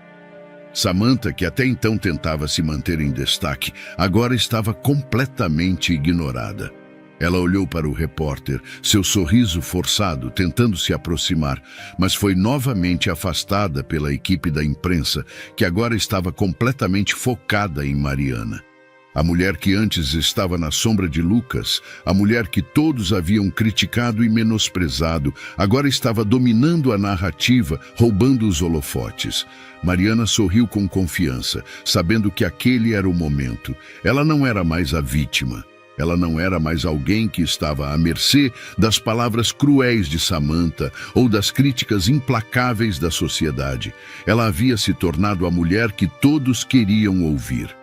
Speaker 1: Samantha, que até então tentava se manter em destaque, agora estava completamente ignorada. Ela olhou para o repórter, seu sorriso forçado, tentando se aproximar, mas foi novamente afastada pela equipe da imprensa, que agora estava completamente focada em Mariana. A mulher que antes estava na sombra de Lucas, a mulher que todos haviam criticado e menosprezado, agora estava dominando a narrativa, roubando os holofotes. Mariana sorriu com confiança, sabendo que aquele era o momento. Ela não era mais a vítima. Ela não era mais alguém que estava à mercê das palavras cruéis de Samantha ou das críticas implacáveis da sociedade. Ela havia se tornado a mulher que todos queriam ouvir.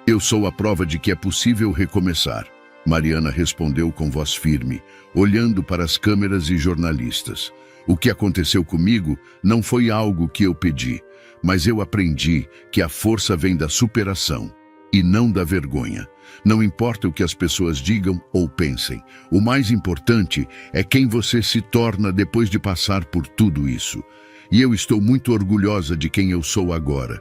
Speaker 1: Eu sou a prova de que é possível recomeçar, Mariana respondeu com voz firme, olhando para as câmeras e jornalistas. O que aconteceu comigo não foi algo que eu pedi, mas eu aprendi que a força vem da superação e não da vergonha. Não importa o que as pessoas digam ou pensem, o mais importante é quem você se torna depois de passar por tudo isso. E eu estou muito orgulhosa de quem eu sou agora.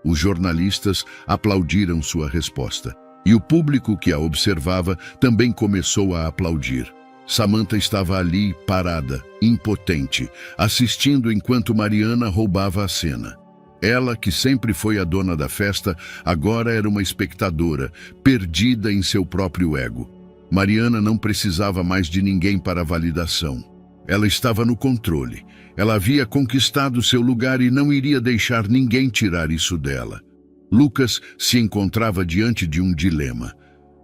Speaker 1: Os jornalistas aplaudiram sua resposta, e o público que a observava também começou a aplaudir. Samantha estava ali, parada, impotente, assistindo enquanto Mariana roubava a cena. Ela, que sempre foi a dona da festa, agora era uma espectadora, perdida em seu próprio ego. Mariana não precisava mais de ninguém para validação. Ela estava no controle. Ela havia conquistado seu lugar e não iria deixar ninguém tirar isso dela. Lucas se encontrava diante de um dilema.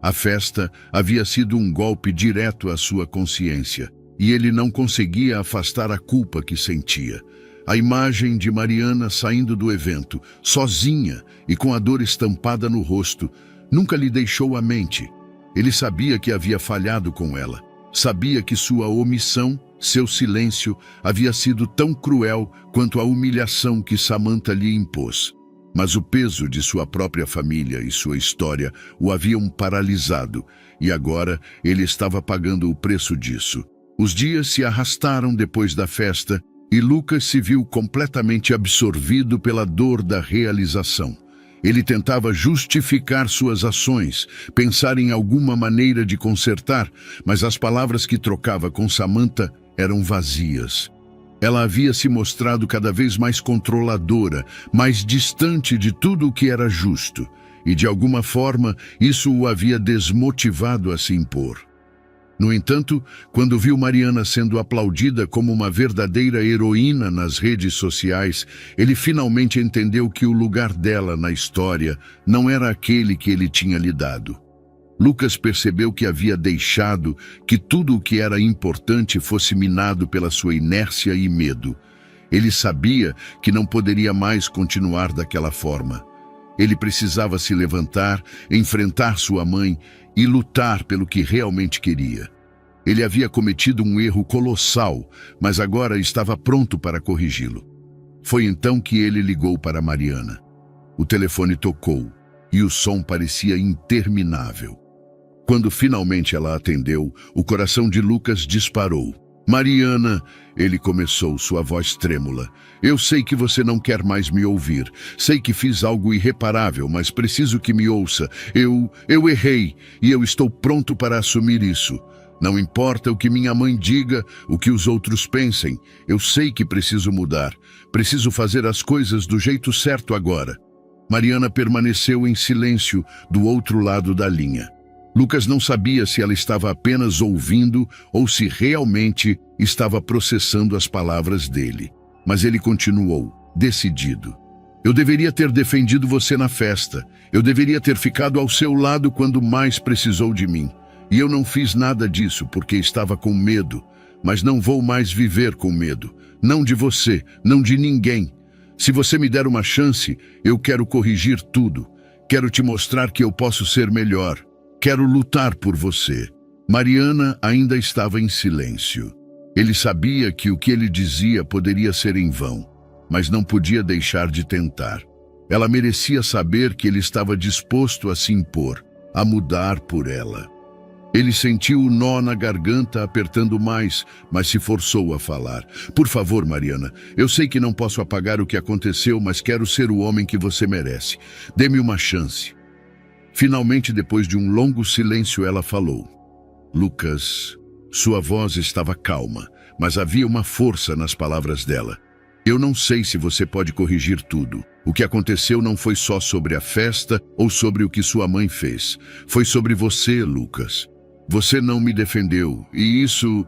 Speaker 1: A festa havia sido um golpe direto à sua consciência, e ele não conseguia afastar a culpa que sentia. A imagem de Mariana saindo do evento, sozinha e com a dor estampada no rosto, nunca lhe deixou a mente. Ele sabia que havia falhado com ela. Sabia que sua omissão, seu silêncio, havia sido tão cruel quanto a humilhação que Samantha lhe impôs. Mas o peso de sua própria família e sua história o haviam paralisado, e agora ele estava pagando o preço disso. Os dias se arrastaram depois da festa, e Lucas se viu completamente absorvido pela dor da realização. Ele tentava justificar suas ações, pensar em alguma maneira de consertar, mas as palavras que trocava com Samantha eram vazias. Ela havia se mostrado cada vez mais controladora, mais distante de tudo o que era justo, e de alguma forma isso o havia desmotivado a se impor. No entanto, quando viu Mariana sendo aplaudida como uma verdadeira heroína nas redes sociais, ele finalmente entendeu que o lugar dela na história não era aquele que ele tinha lhe dado. Lucas percebeu que havia deixado que tudo o que era importante fosse minado pela sua inércia e medo. Ele sabia que não poderia mais continuar daquela forma. Ele precisava se levantar, enfrentar sua mãe e lutar pelo que realmente queria. Ele havia cometido um erro colossal, mas agora estava pronto para corrigi-lo. Foi então que ele ligou para Mariana. O telefone tocou e o som parecia interminável. Quando finalmente ela atendeu, o coração de Lucas disparou. Mariana, ele começou, sua voz trêmula. Eu sei que você não quer mais me ouvir. Sei que fiz algo irreparável, mas preciso que me ouça. Eu errei e eu estou pronto para assumir isso. Não importa o que minha mãe diga, o que os outros pensem. Eu sei que preciso mudar. Preciso fazer as coisas do jeito certo agora. Mariana permaneceu em silêncio do outro lado da linha. Lucas não sabia se ela estava apenas ouvindo ou se realmente estava processando as palavras dele. Mas ele continuou, decidido. Eu deveria ter defendido você na festa. Eu deveria ter ficado ao seu lado quando mais precisou de mim. E eu não fiz nada disso porque estava com medo. Mas não vou mais viver com medo. Não de você, não de ninguém. Se você me der uma chance, eu quero corrigir tudo. Quero te mostrar que eu posso ser melhor. Quero lutar por você. Mariana ainda estava em silêncio. Ele sabia que o que ele dizia poderia ser em vão, mas não podia deixar de tentar. Ela merecia saber que ele estava disposto a se impor, a mudar por ela. Ele sentiu o nó na garganta apertando mais, mas se forçou a falar. Por favor, Mariana, eu sei que não posso apagar o que aconteceu, mas quero ser o homem que você merece. Dê-me uma chance. Finalmente, depois de um longo silêncio, ela falou. Lucas, sua voz estava calma, mas havia uma força nas palavras dela. Eu não sei se você pode corrigir tudo. O que aconteceu não foi só sobre a festa ou sobre o que sua mãe fez. Foi sobre você, Lucas. Você não me defendeu, e isso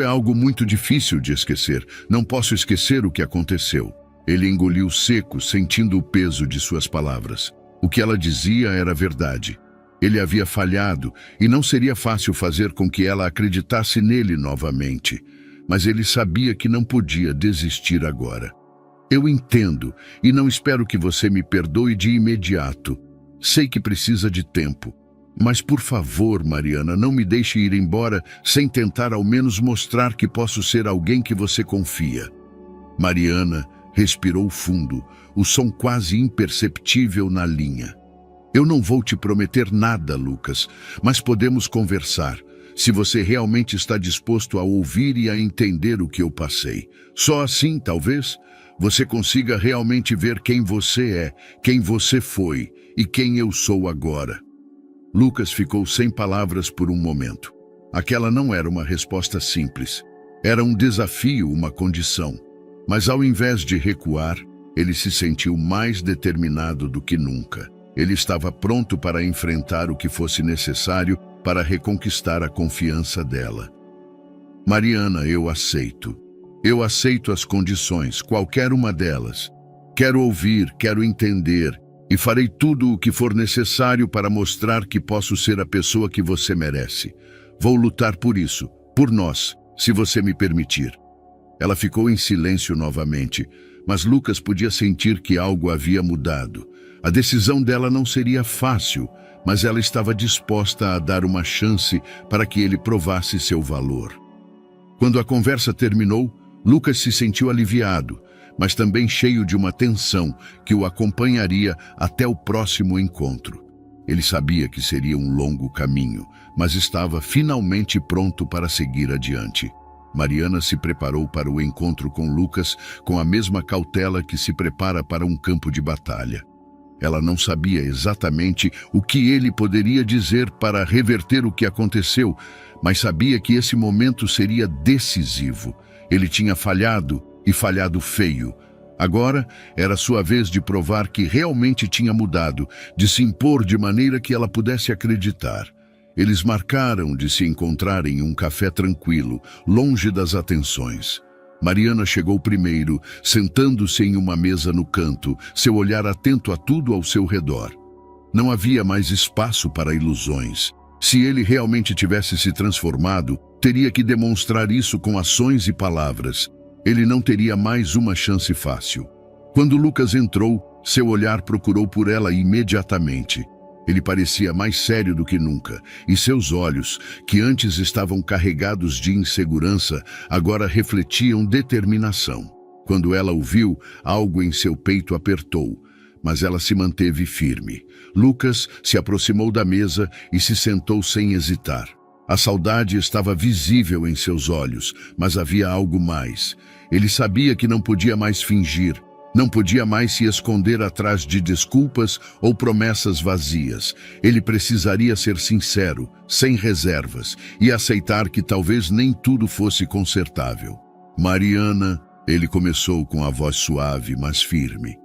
Speaker 1: é algo muito difícil de esquecer. Não posso esquecer o que aconteceu. Ele engoliu seco, sentindo o peso de suas palavras. O que ela dizia era verdade. Ele havia falhado, e não seria fácil fazer com que ela acreditasse nele novamente. Mas ele sabia que não podia desistir agora. Eu entendo, e não espero que você me perdoe de imediato. Sei que precisa de tempo. Mas, por favor, Mariana, não me deixe ir embora sem tentar ao menos mostrar que posso ser alguém que você confia. Mariana respirou fundo, o som quase imperceptível na linha. Eu não vou te prometer nada, Lucas, mas podemos conversar, se você realmente está disposto a ouvir e a entender o que eu passei. Só assim, talvez, você consiga realmente ver quem você é, quem você foi e quem eu sou agora. Lucas ficou sem palavras por um momento. Aquela não era uma resposta simples. Era um desafio, uma condição. Mas ao invés de recuar, ele se sentiu mais determinado do que nunca. Ele estava pronto para enfrentar o que fosse necessário para reconquistar a confiança dela. Mariana, eu aceito. Eu aceito as condições, qualquer uma delas. Quero ouvir, quero entender. E farei tudo o que for necessário para mostrar que posso ser a pessoa que você merece. Vou lutar por isso, por nós, se você me permitir. Ela ficou em silêncio novamente, mas Lucas podia sentir que algo havia mudado. A decisão dela não seria fácil, mas ela estava disposta a dar uma chance para que ele provasse seu valor. Quando a conversa terminou, Lucas se sentiu aliviado, mas também cheio de uma tensão que o acompanharia até o próximo encontro. Ele sabia que seria um longo caminho, mas estava finalmente pronto para seguir adiante. Mariana se preparou para o encontro com Lucas com a mesma cautela que se prepara para um campo de batalha. Ela não sabia exatamente o que ele poderia dizer para reverter o que aconteceu, mas sabia que esse momento seria decisivo. Ele tinha falhado, e falhado feio. Agora era sua vez de provar que realmente tinha mudado, de se impor de maneira que ela pudesse acreditar. Eles marcaram de se encontrar em um café tranquilo, longe das atenções. Mariana chegou primeiro, sentando-se em uma mesa no canto, seu olhar atento a tudo ao seu redor. Não havia mais espaço para ilusões. Se ele realmente tivesse se transformado, teria que demonstrar isso com ações e palavras. Ele não teria mais uma chance fácil. Quando Lucas entrou, seu olhar procurou por ela imediatamente. Ele parecia mais sério do que nunca, e seus olhos, que antes estavam carregados de insegurança, agora refletiam determinação. Quando ela o viu, algo em seu peito apertou, mas ela se manteve firme. Lucas se aproximou da mesa e se sentou sem hesitar. A saudade estava visível em seus olhos, mas havia algo mais. Ele sabia que não podia mais fingir, não podia mais se esconder atrás de desculpas ou promessas vazias. Ele precisaria ser sincero, sem reservas, e aceitar que talvez nem tudo fosse consertável. Mariana, ele começou com a voz suave, mas firme.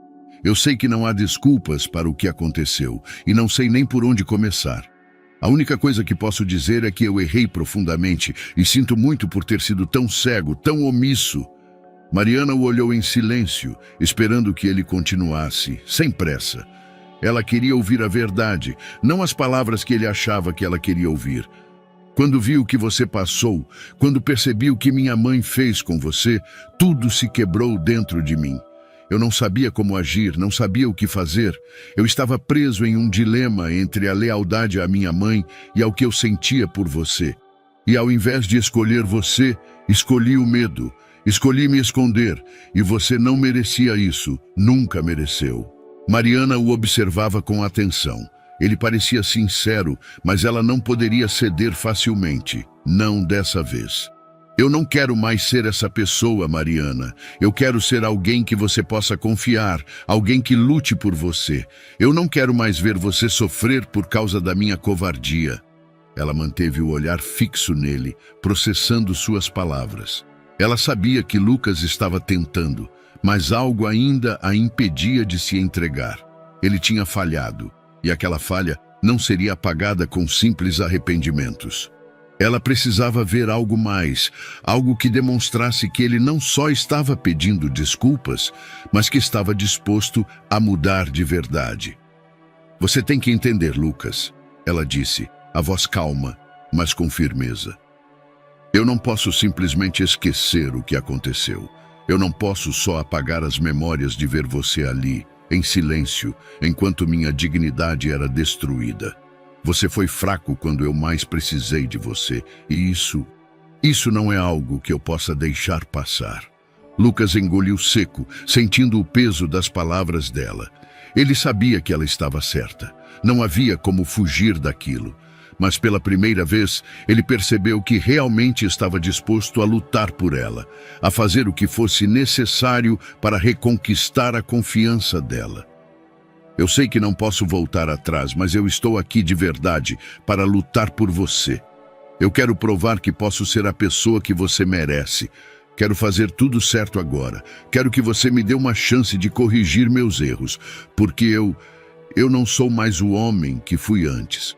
Speaker 1: Eu sei que não há desculpas para o que aconteceu, e não sei nem por onde começar. A única coisa que posso dizer é que eu errei profundamente e sinto muito por ter sido tão cego, tão omisso. Mariana o olhou em silêncio, esperando que ele continuasse, sem pressa. Ela queria ouvir a verdade, não as palavras que ele achava que ela queria ouvir. Quando vi o que você passou, quando percebi o que minha mãe fez com você, tudo se quebrou dentro de mim. Eu não sabia como agir, não sabia o que fazer. Eu estava preso em um dilema entre a lealdade à minha mãe e ao que eu sentia por você. E ao invés de escolher você, escolhi o medo. Escolhi me esconder, e você não merecia isso, nunca mereceu. Mariana o observava com atenção. Ele parecia sincero, mas ela não poderia ceder facilmente. Não dessa vez. Eu não quero mais ser essa pessoa, Mariana. Eu quero ser alguém que você possa confiar, alguém que lute por você. Eu não quero mais ver você sofrer por causa da minha covardia. Ela manteve o olhar fixo nele, processando suas palavras. Ela sabia que Lucas estava tentando, mas algo ainda a impedia de se entregar. Ele tinha falhado, e aquela falha não seria apagada com simples arrependimentos. Ela precisava ver algo mais, algo que demonstrasse que ele não só estava pedindo desculpas, mas que estava disposto a mudar de verdade. Você tem que entender, Lucas, ela disse, a voz calma, mas com firmeza. Eu não posso simplesmente esquecer o que aconteceu. Eu não posso só apagar as memórias de ver você ali, em silêncio, enquanto minha dignidade era destruída. Você foi fraco quando eu mais precisei de você, e isso não é algo que eu possa deixar passar. Lucas engoliu seco, sentindo o peso das palavras dela. Ele sabia que ela estava certa. Não havia como fugir daquilo. Mas pela primeira vez, ele percebeu que realmente estava disposto a lutar por ela, a fazer o que fosse necessário para reconquistar a confiança dela. Eu sei que não posso voltar atrás, mas eu estou aqui de verdade para lutar por você. Eu quero provar que posso ser a pessoa que você merece. Quero fazer tudo certo agora. Quero que você me dê uma chance de corrigir meus erros, porque eu não sou mais o homem que fui antes.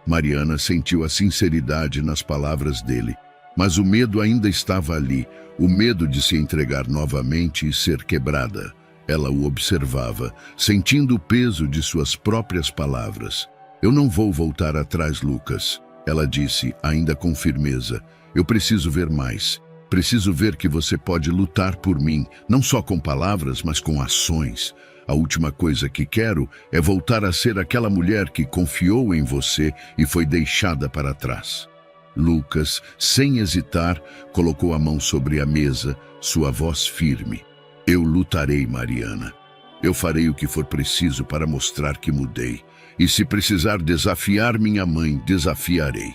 Speaker 1: Mariana sentiu a sinceridade nas palavras dele, mas o medo ainda estava ali, o medo de se entregar novamente e ser quebrada. Ela o observava, sentindo o peso de suas próprias palavras. Eu não vou voltar atrás, Lucas, ela disse, ainda com firmeza. Eu preciso ver mais. Preciso ver que você pode lutar por mim, não só com palavras, mas com ações. A última coisa que quero é voltar a ser aquela mulher que confiou em você e foi deixada para trás. Lucas, sem hesitar, colocou a mão sobre a mesa, sua voz firme. Eu lutarei, Mariana. Eu farei o que for preciso para mostrar que mudei. E se precisar desafiar minha mãe, desafiarei.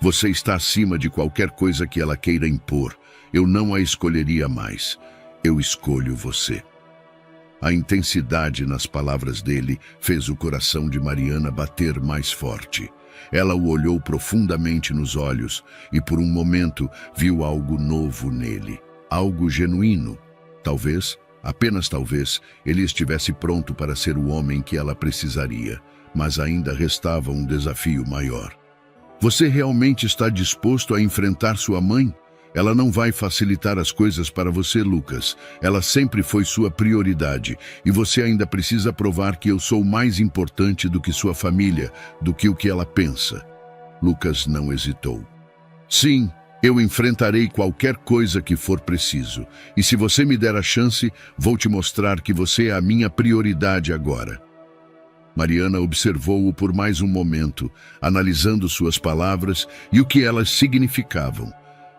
Speaker 1: Você está acima de qualquer coisa que ela queira impor. Eu não a escolheria mais. Eu escolho você. A intensidade nas palavras dele fez o coração de Mariana bater mais forte. Ela o olhou profundamente nos olhos e por um momento viu algo novo nele, algo genuíno. Talvez, apenas talvez, ele estivesse pronto para ser o homem que ela precisaria, mas ainda restava um desafio maior. Você realmente está disposto a enfrentar sua mãe? Ela não vai facilitar as coisas para você, Lucas. Ela sempre foi sua prioridade. E você ainda precisa provar que eu sou mais importante do que sua família, do que o que ela pensa. Lucas não hesitou. Sim, eu enfrentarei qualquer coisa que for preciso. E se você me der a chance, vou te mostrar que você é a minha prioridade agora. Mariana observou-o por mais um momento, analisando suas palavras e o que elas significavam.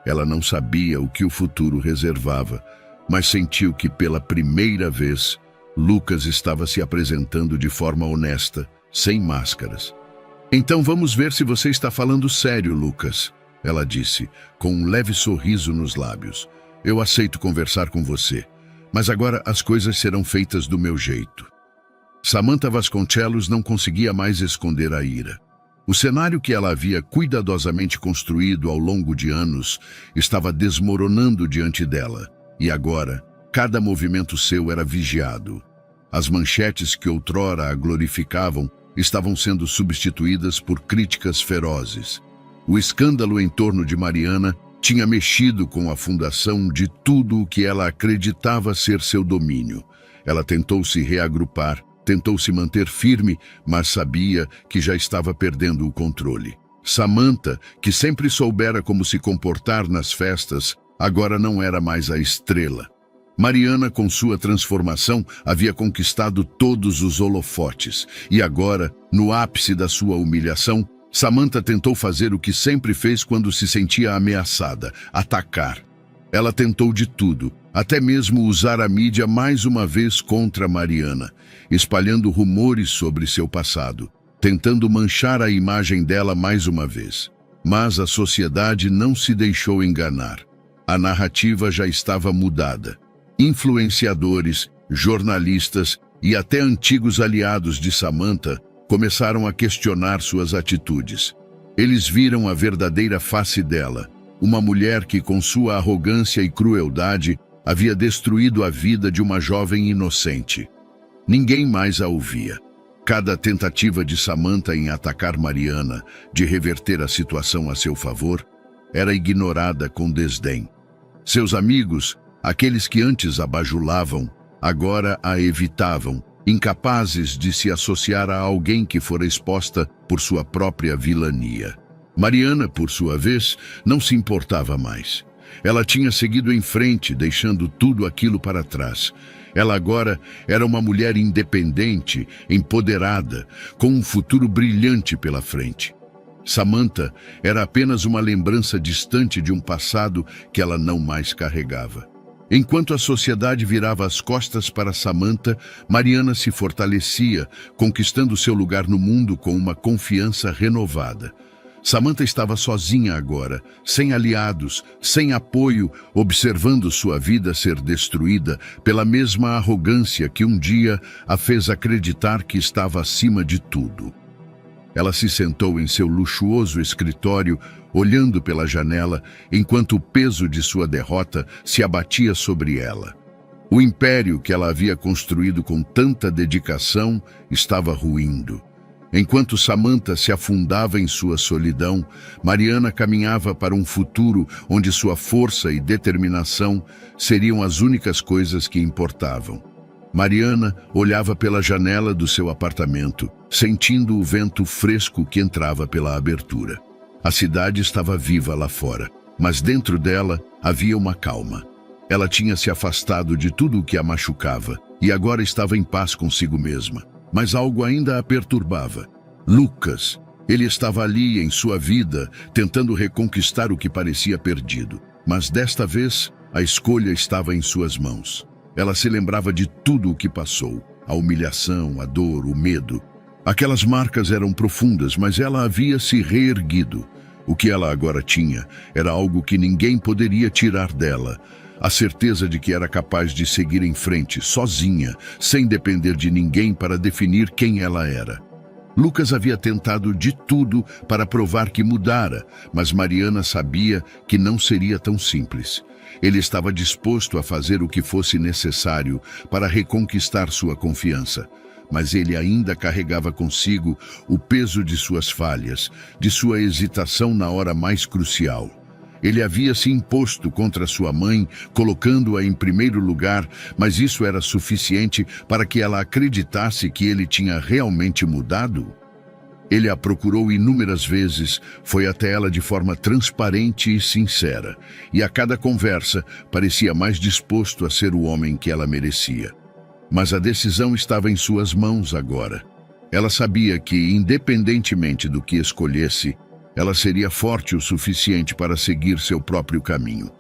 Speaker 1: Ela não sabia o que o futuro reservava, mas sentiu que pela primeira vez, Lucas estava se apresentando de forma honesta, sem máscaras. Então vamos ver se você está falando sério, Lucas, ela disse, com um leve sorriso nos lábios. Eu aceito conversar com você, mas agora as coisas serão feitas do meu jeito. Samantha Vasconcelos não conseguia mais esconder a ira. O cenário que ela havia cuidadosamente construído ao longo de anos estava desmoronando diante dela, e agora, cada movimento seu era vigiado. As manchetes que outrora a glorificavam estavam sendo substituídas por críticas ferozes. O escândalo em torno de Mariana tinha mexido com a fundação de tudo o que ela acreditava ser seu domínio. Ela tentou se reagrupar, tentou se manter firme, mas sabia que já estava perdendo o controle. Samantha, que sempre soubera como se comportar nas festas, agora não era mais a estrela. Mariana, com sua transformação, havia conquistado todos os holofotes. E agora, no ápice da sua humilhação, Samantha tentou fazer o que sempre fez quando se sentia ameaçada: atacar. Ela tentou de tudo, até mesmo usar a mídia mais uma vez contra Mariana, espalhando rumores sobre seu passado. tentando manchar a imagem dela mais uma vez. Mas a sociedade não se deixou enganar. A narrativa já estava mudada. Influenciadores, jornalistas e até antigos aliados de Samantha começaram a questionar suas atitudes. Eles viram a verdadeira face dela, uma mulher que, com sua arrogância e crueldade, havia destruído a vida de uma jovem inocente. Ninguém mais a ouvia. Cada tentativa de Samantha em atacar Mariana, de reverter a situação a seu favor, era ignorada com desdém. Seus amigos, aqueles que antes a bajulavam, agora a evitavam, incapazes de se associar a alguém que fora exposta por sua própria vilania. Mariana, por sua vez, não se importava mais. Ela tinha seguido em frente, deixando tudo aquilo para trás. Ela agora era uma mulher independente, empoderada, com um futuro brilhante pela frente. Samantha era apenas uma lembrança distante de um passado que ela não mais carregava. Enquanto a sociedade virava as costas para Samantha, Mariana se fortalecia, conquistando seu lugar no mundo com uma confiança renovada. Samantha estava sozinha agora, sem aliados, sem apoio, observando sua vida ser destruída pela mesma arrogância que um dia a fez acreditar que estava acima de tudo. Ela se sentou em seu luxuoso escritório, olhando pela janela, enquanto o peso de sua derrota se abatia sobre ela. O império que ela havia construído com tanta dedicação estava ruindo. Enquanto Samantha se afundava em sua solidão, Mariana caminhava para um futuro onde sua força e determinação seriam as únicas coisas que importavam. Mariana olhava pela janela do seu apartamento, sentindo o vento fresco que entrava pela abertura. A cidade estava viva lá fora, mas dentro dela havia uma calma. Ela tinha se afastado de tudo o que a machucava e agora estava em paz consigo mesma. Mas algo ainda a perturbava. Lucas, ele estava ali em sua vida, tentando reconquistar o que parecia perdido. Mas desta vez, a escolha estava em suas mãos. Ela se lembrava de tudo o que passou, a humilhação, a dor, o medo. Aquelas marcas eram profundas, mas ela havia se reerguido. O que ela agora tinha era algo que ninguém poderia tirar dela. A certeza de que era capaz de seguir em frente, sozinha, sem depender de ninguém para definir quem ela era. Lucas havia tentado de tudo para provar que mudara, mas Mariana sabia que não seria tão simples. Ele estava disposto a fazer o que fosse necessário para reconquistar sua confiança, mas ele ainda carregava consigo o peso de suas falhas, de sua hesitação na hora mais crucial. Ele havia se imposto contra sua mãe, colocando-a em primeiro lugar, mas isso era suficiente para que ela acreditasse que ele tinha realmente mudado? Ele a procurou inúmeras vezes, foi até ela de forma transparente e sincera, e a cada conversa parecia mais disposto a ser o homem que ela merecia. Mas a decisão estava em suas mãos agora. Ela sabia que, independentemente do que escolhesse, ela seria forte o suficiente para seguir seu próprio caminho.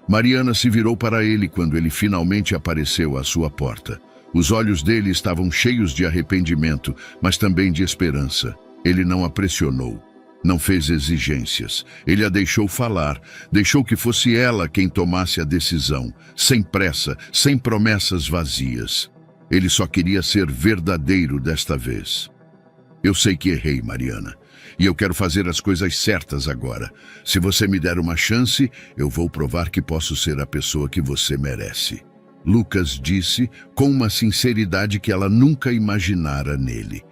Speaker 1: Mariana se virou para ele quando ele finalmente apareceu à sua porta. Os olhos dele estavam cheios de arrependimento, mas também de esperança. Ele não a pressionou, não fez exigências. Ele a deixou falar, deixou que fosse ela quem tomasse a decisão, sem pressa, sem promessas vazias. Ele só queria ser verdadeiro desta vez. Eu sei que errei, Mariana. E eu quero fazer as coisas certas agora. Se você me der uma chance, eu vou provar que posso ser a pessoa que você merece. Lucas disse com uma sinceridade que ela nunca imaginara nele.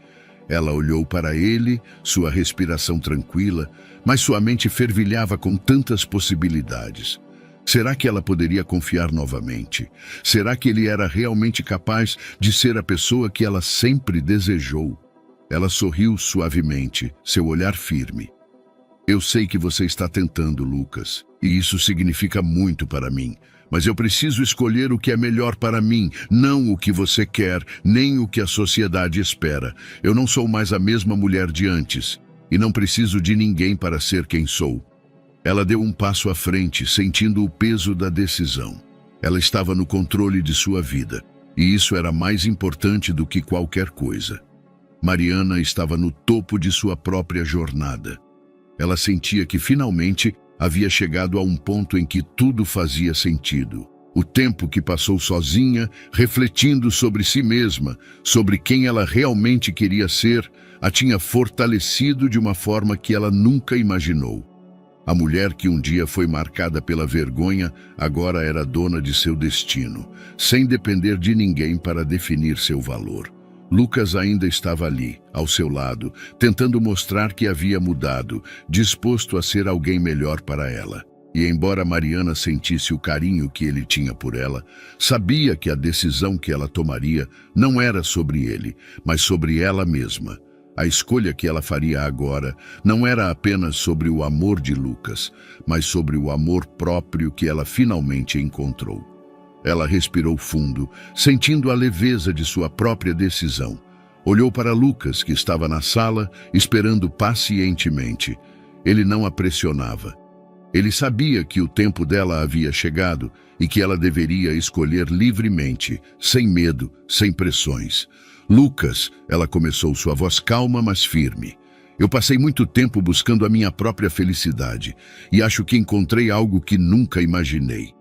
Speaker 1: Ela olhou para ele, sua respiração tranquila, mas sua mente fervilhava com tantas possibilidades. Será que ela poderia confiar novamente? Será que ele era realmente capaz de ser a pessoa que ela sempre desejou? Ela sorriu suavemente, seu olhar firme. Eu sei que você está tentando, Lucas, e isso significa muito para mim. Mas eu preciso escolher o que é melhor para mim, não o que você quer, nem o que a sociedade espera. Eu não sou mais a mesma mulher de antes, e não preciso de ninguém para ser quem sou. Ela deu um passo à frente, sentindo o peso da decisão. Ela estava no controle de sua vida, e isso era mais importante do que qualquer coisa. Mariana estava no topo de sua própria jornada. Ela sentia que finalmente havia chegado a um ponto em que tudo fazia sentido. O tempo que passou sozinha, refletindo sobre si mesma, sobre quem ela realmente queria ser, a tinha fortalecido de uma forma que ela nunca imaginou. A mulher que um dia foi marcada pela vergonha, agora era dona de seu destino, sem depender de ninguém para definir seu valor. Lucas ainda estava ali, ao seu lado, tentando mostrar que havia mudado, disposto a ser alguém melhor para ela. E embora Mariana sentisse o carinho que ele tinha por ela, sabia que a decisão que ela tomaria não era sobre ele, mas sobre ela mesma. A escolha que ela faria agora não era apenas sobre o amor de Lucas, mas sobre o amor próprio que ela finalmente encontrou. Ela respirou fundo, sentindo a leveza de sua própria decisão. Olhou para Lucas, que estava na sala, esperando pacientemente. Ele não a pressionava. Ele sabia que o tempo dela havia chegado e que ela deveria escolher livremente, sem medo, sem pressões. Lucas, ela começou, sua voz calma, mas firme. Eu passei muito tempo buscando a minha própria felicidade e acho que encontrei algo que nunca imaginei.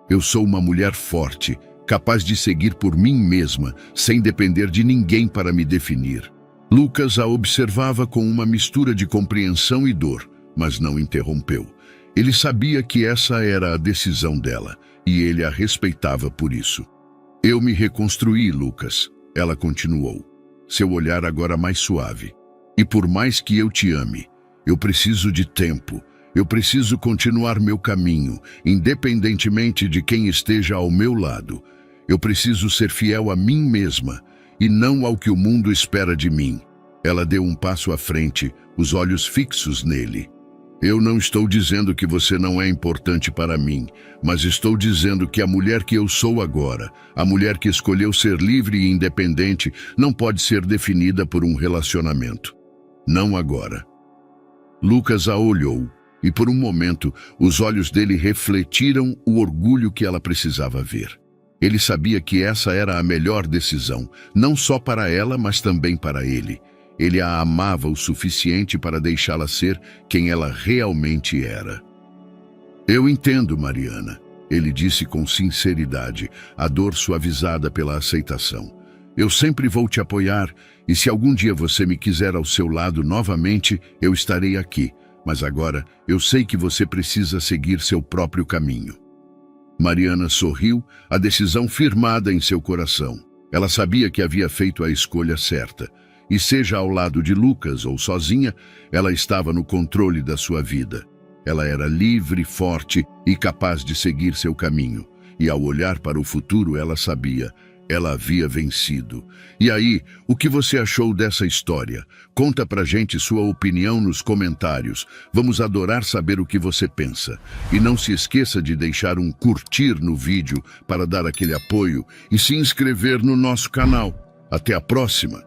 Speaker 1: Eu sou uma mulher forte, capaz de seguir por mim mesma, sem depender de ninguém para me definir. Lucas a observava com uma mistura de compreensão e dor, mas não interrompeu. Ele sabia que essa era a decisão dela, e ele a respeitava por isso. Eu me reconstruí, Lucas, ela continuou, seu olhar agora mais suave. E por mais que eu te ame, eu preciso de tempo. Eu preciso continuar meu caminho, independentemente de quem esteja ao meu lado. Eu preciso ser fiel a mim mesma, e não ao que o mundo espera de mim. Ela deu um passo à frente, os olhos fixos nele. Eu não estou dizendo que você não é importante para mim, mas estou dizendo que a mulher que eu sou agora, a mulher que escolheu ser livre e independente, não pode ser definida por um relacionamento. Não agora. Lucas a olhou, e por um momento os olhos dele refletiram o orgulho que ela precisava ver. Ele sabia que essa era a melhor decisão, não só para ela, mas também para ele. Ele a amava o suficiente para deixá-la ser quem ela realmente era. Eu entendo, Mariana, ele disse com sinceridade, a dor suavizada pela aceitação. Eu sempre vou te apoiar, e se algum dia você me quiser ao seu lado novamente, eu estarei aqui. Mas agora eu sei que você precisa seguir seu próprio caminho. Mariana sorriu, a decisão firmada em seu coração. Ela sabia que havia feito a escolha certa. E seja ao lado de Lucas ou sozinha, ela estava no controle da sua vida. Ela era livre, forte e capaz de seguir seu caminho. E ao olhar para o futuro, ela sabia, ela havia vencido. E aí, o que você achou dessa história? Conta pra gente sua opinião nos comentários. Vamos adorar saber o que você pensa. E não se esqueça de deixar um curtir no vídeo para dar aquele apoio e se inscrever no nosso canal. Até a próxima!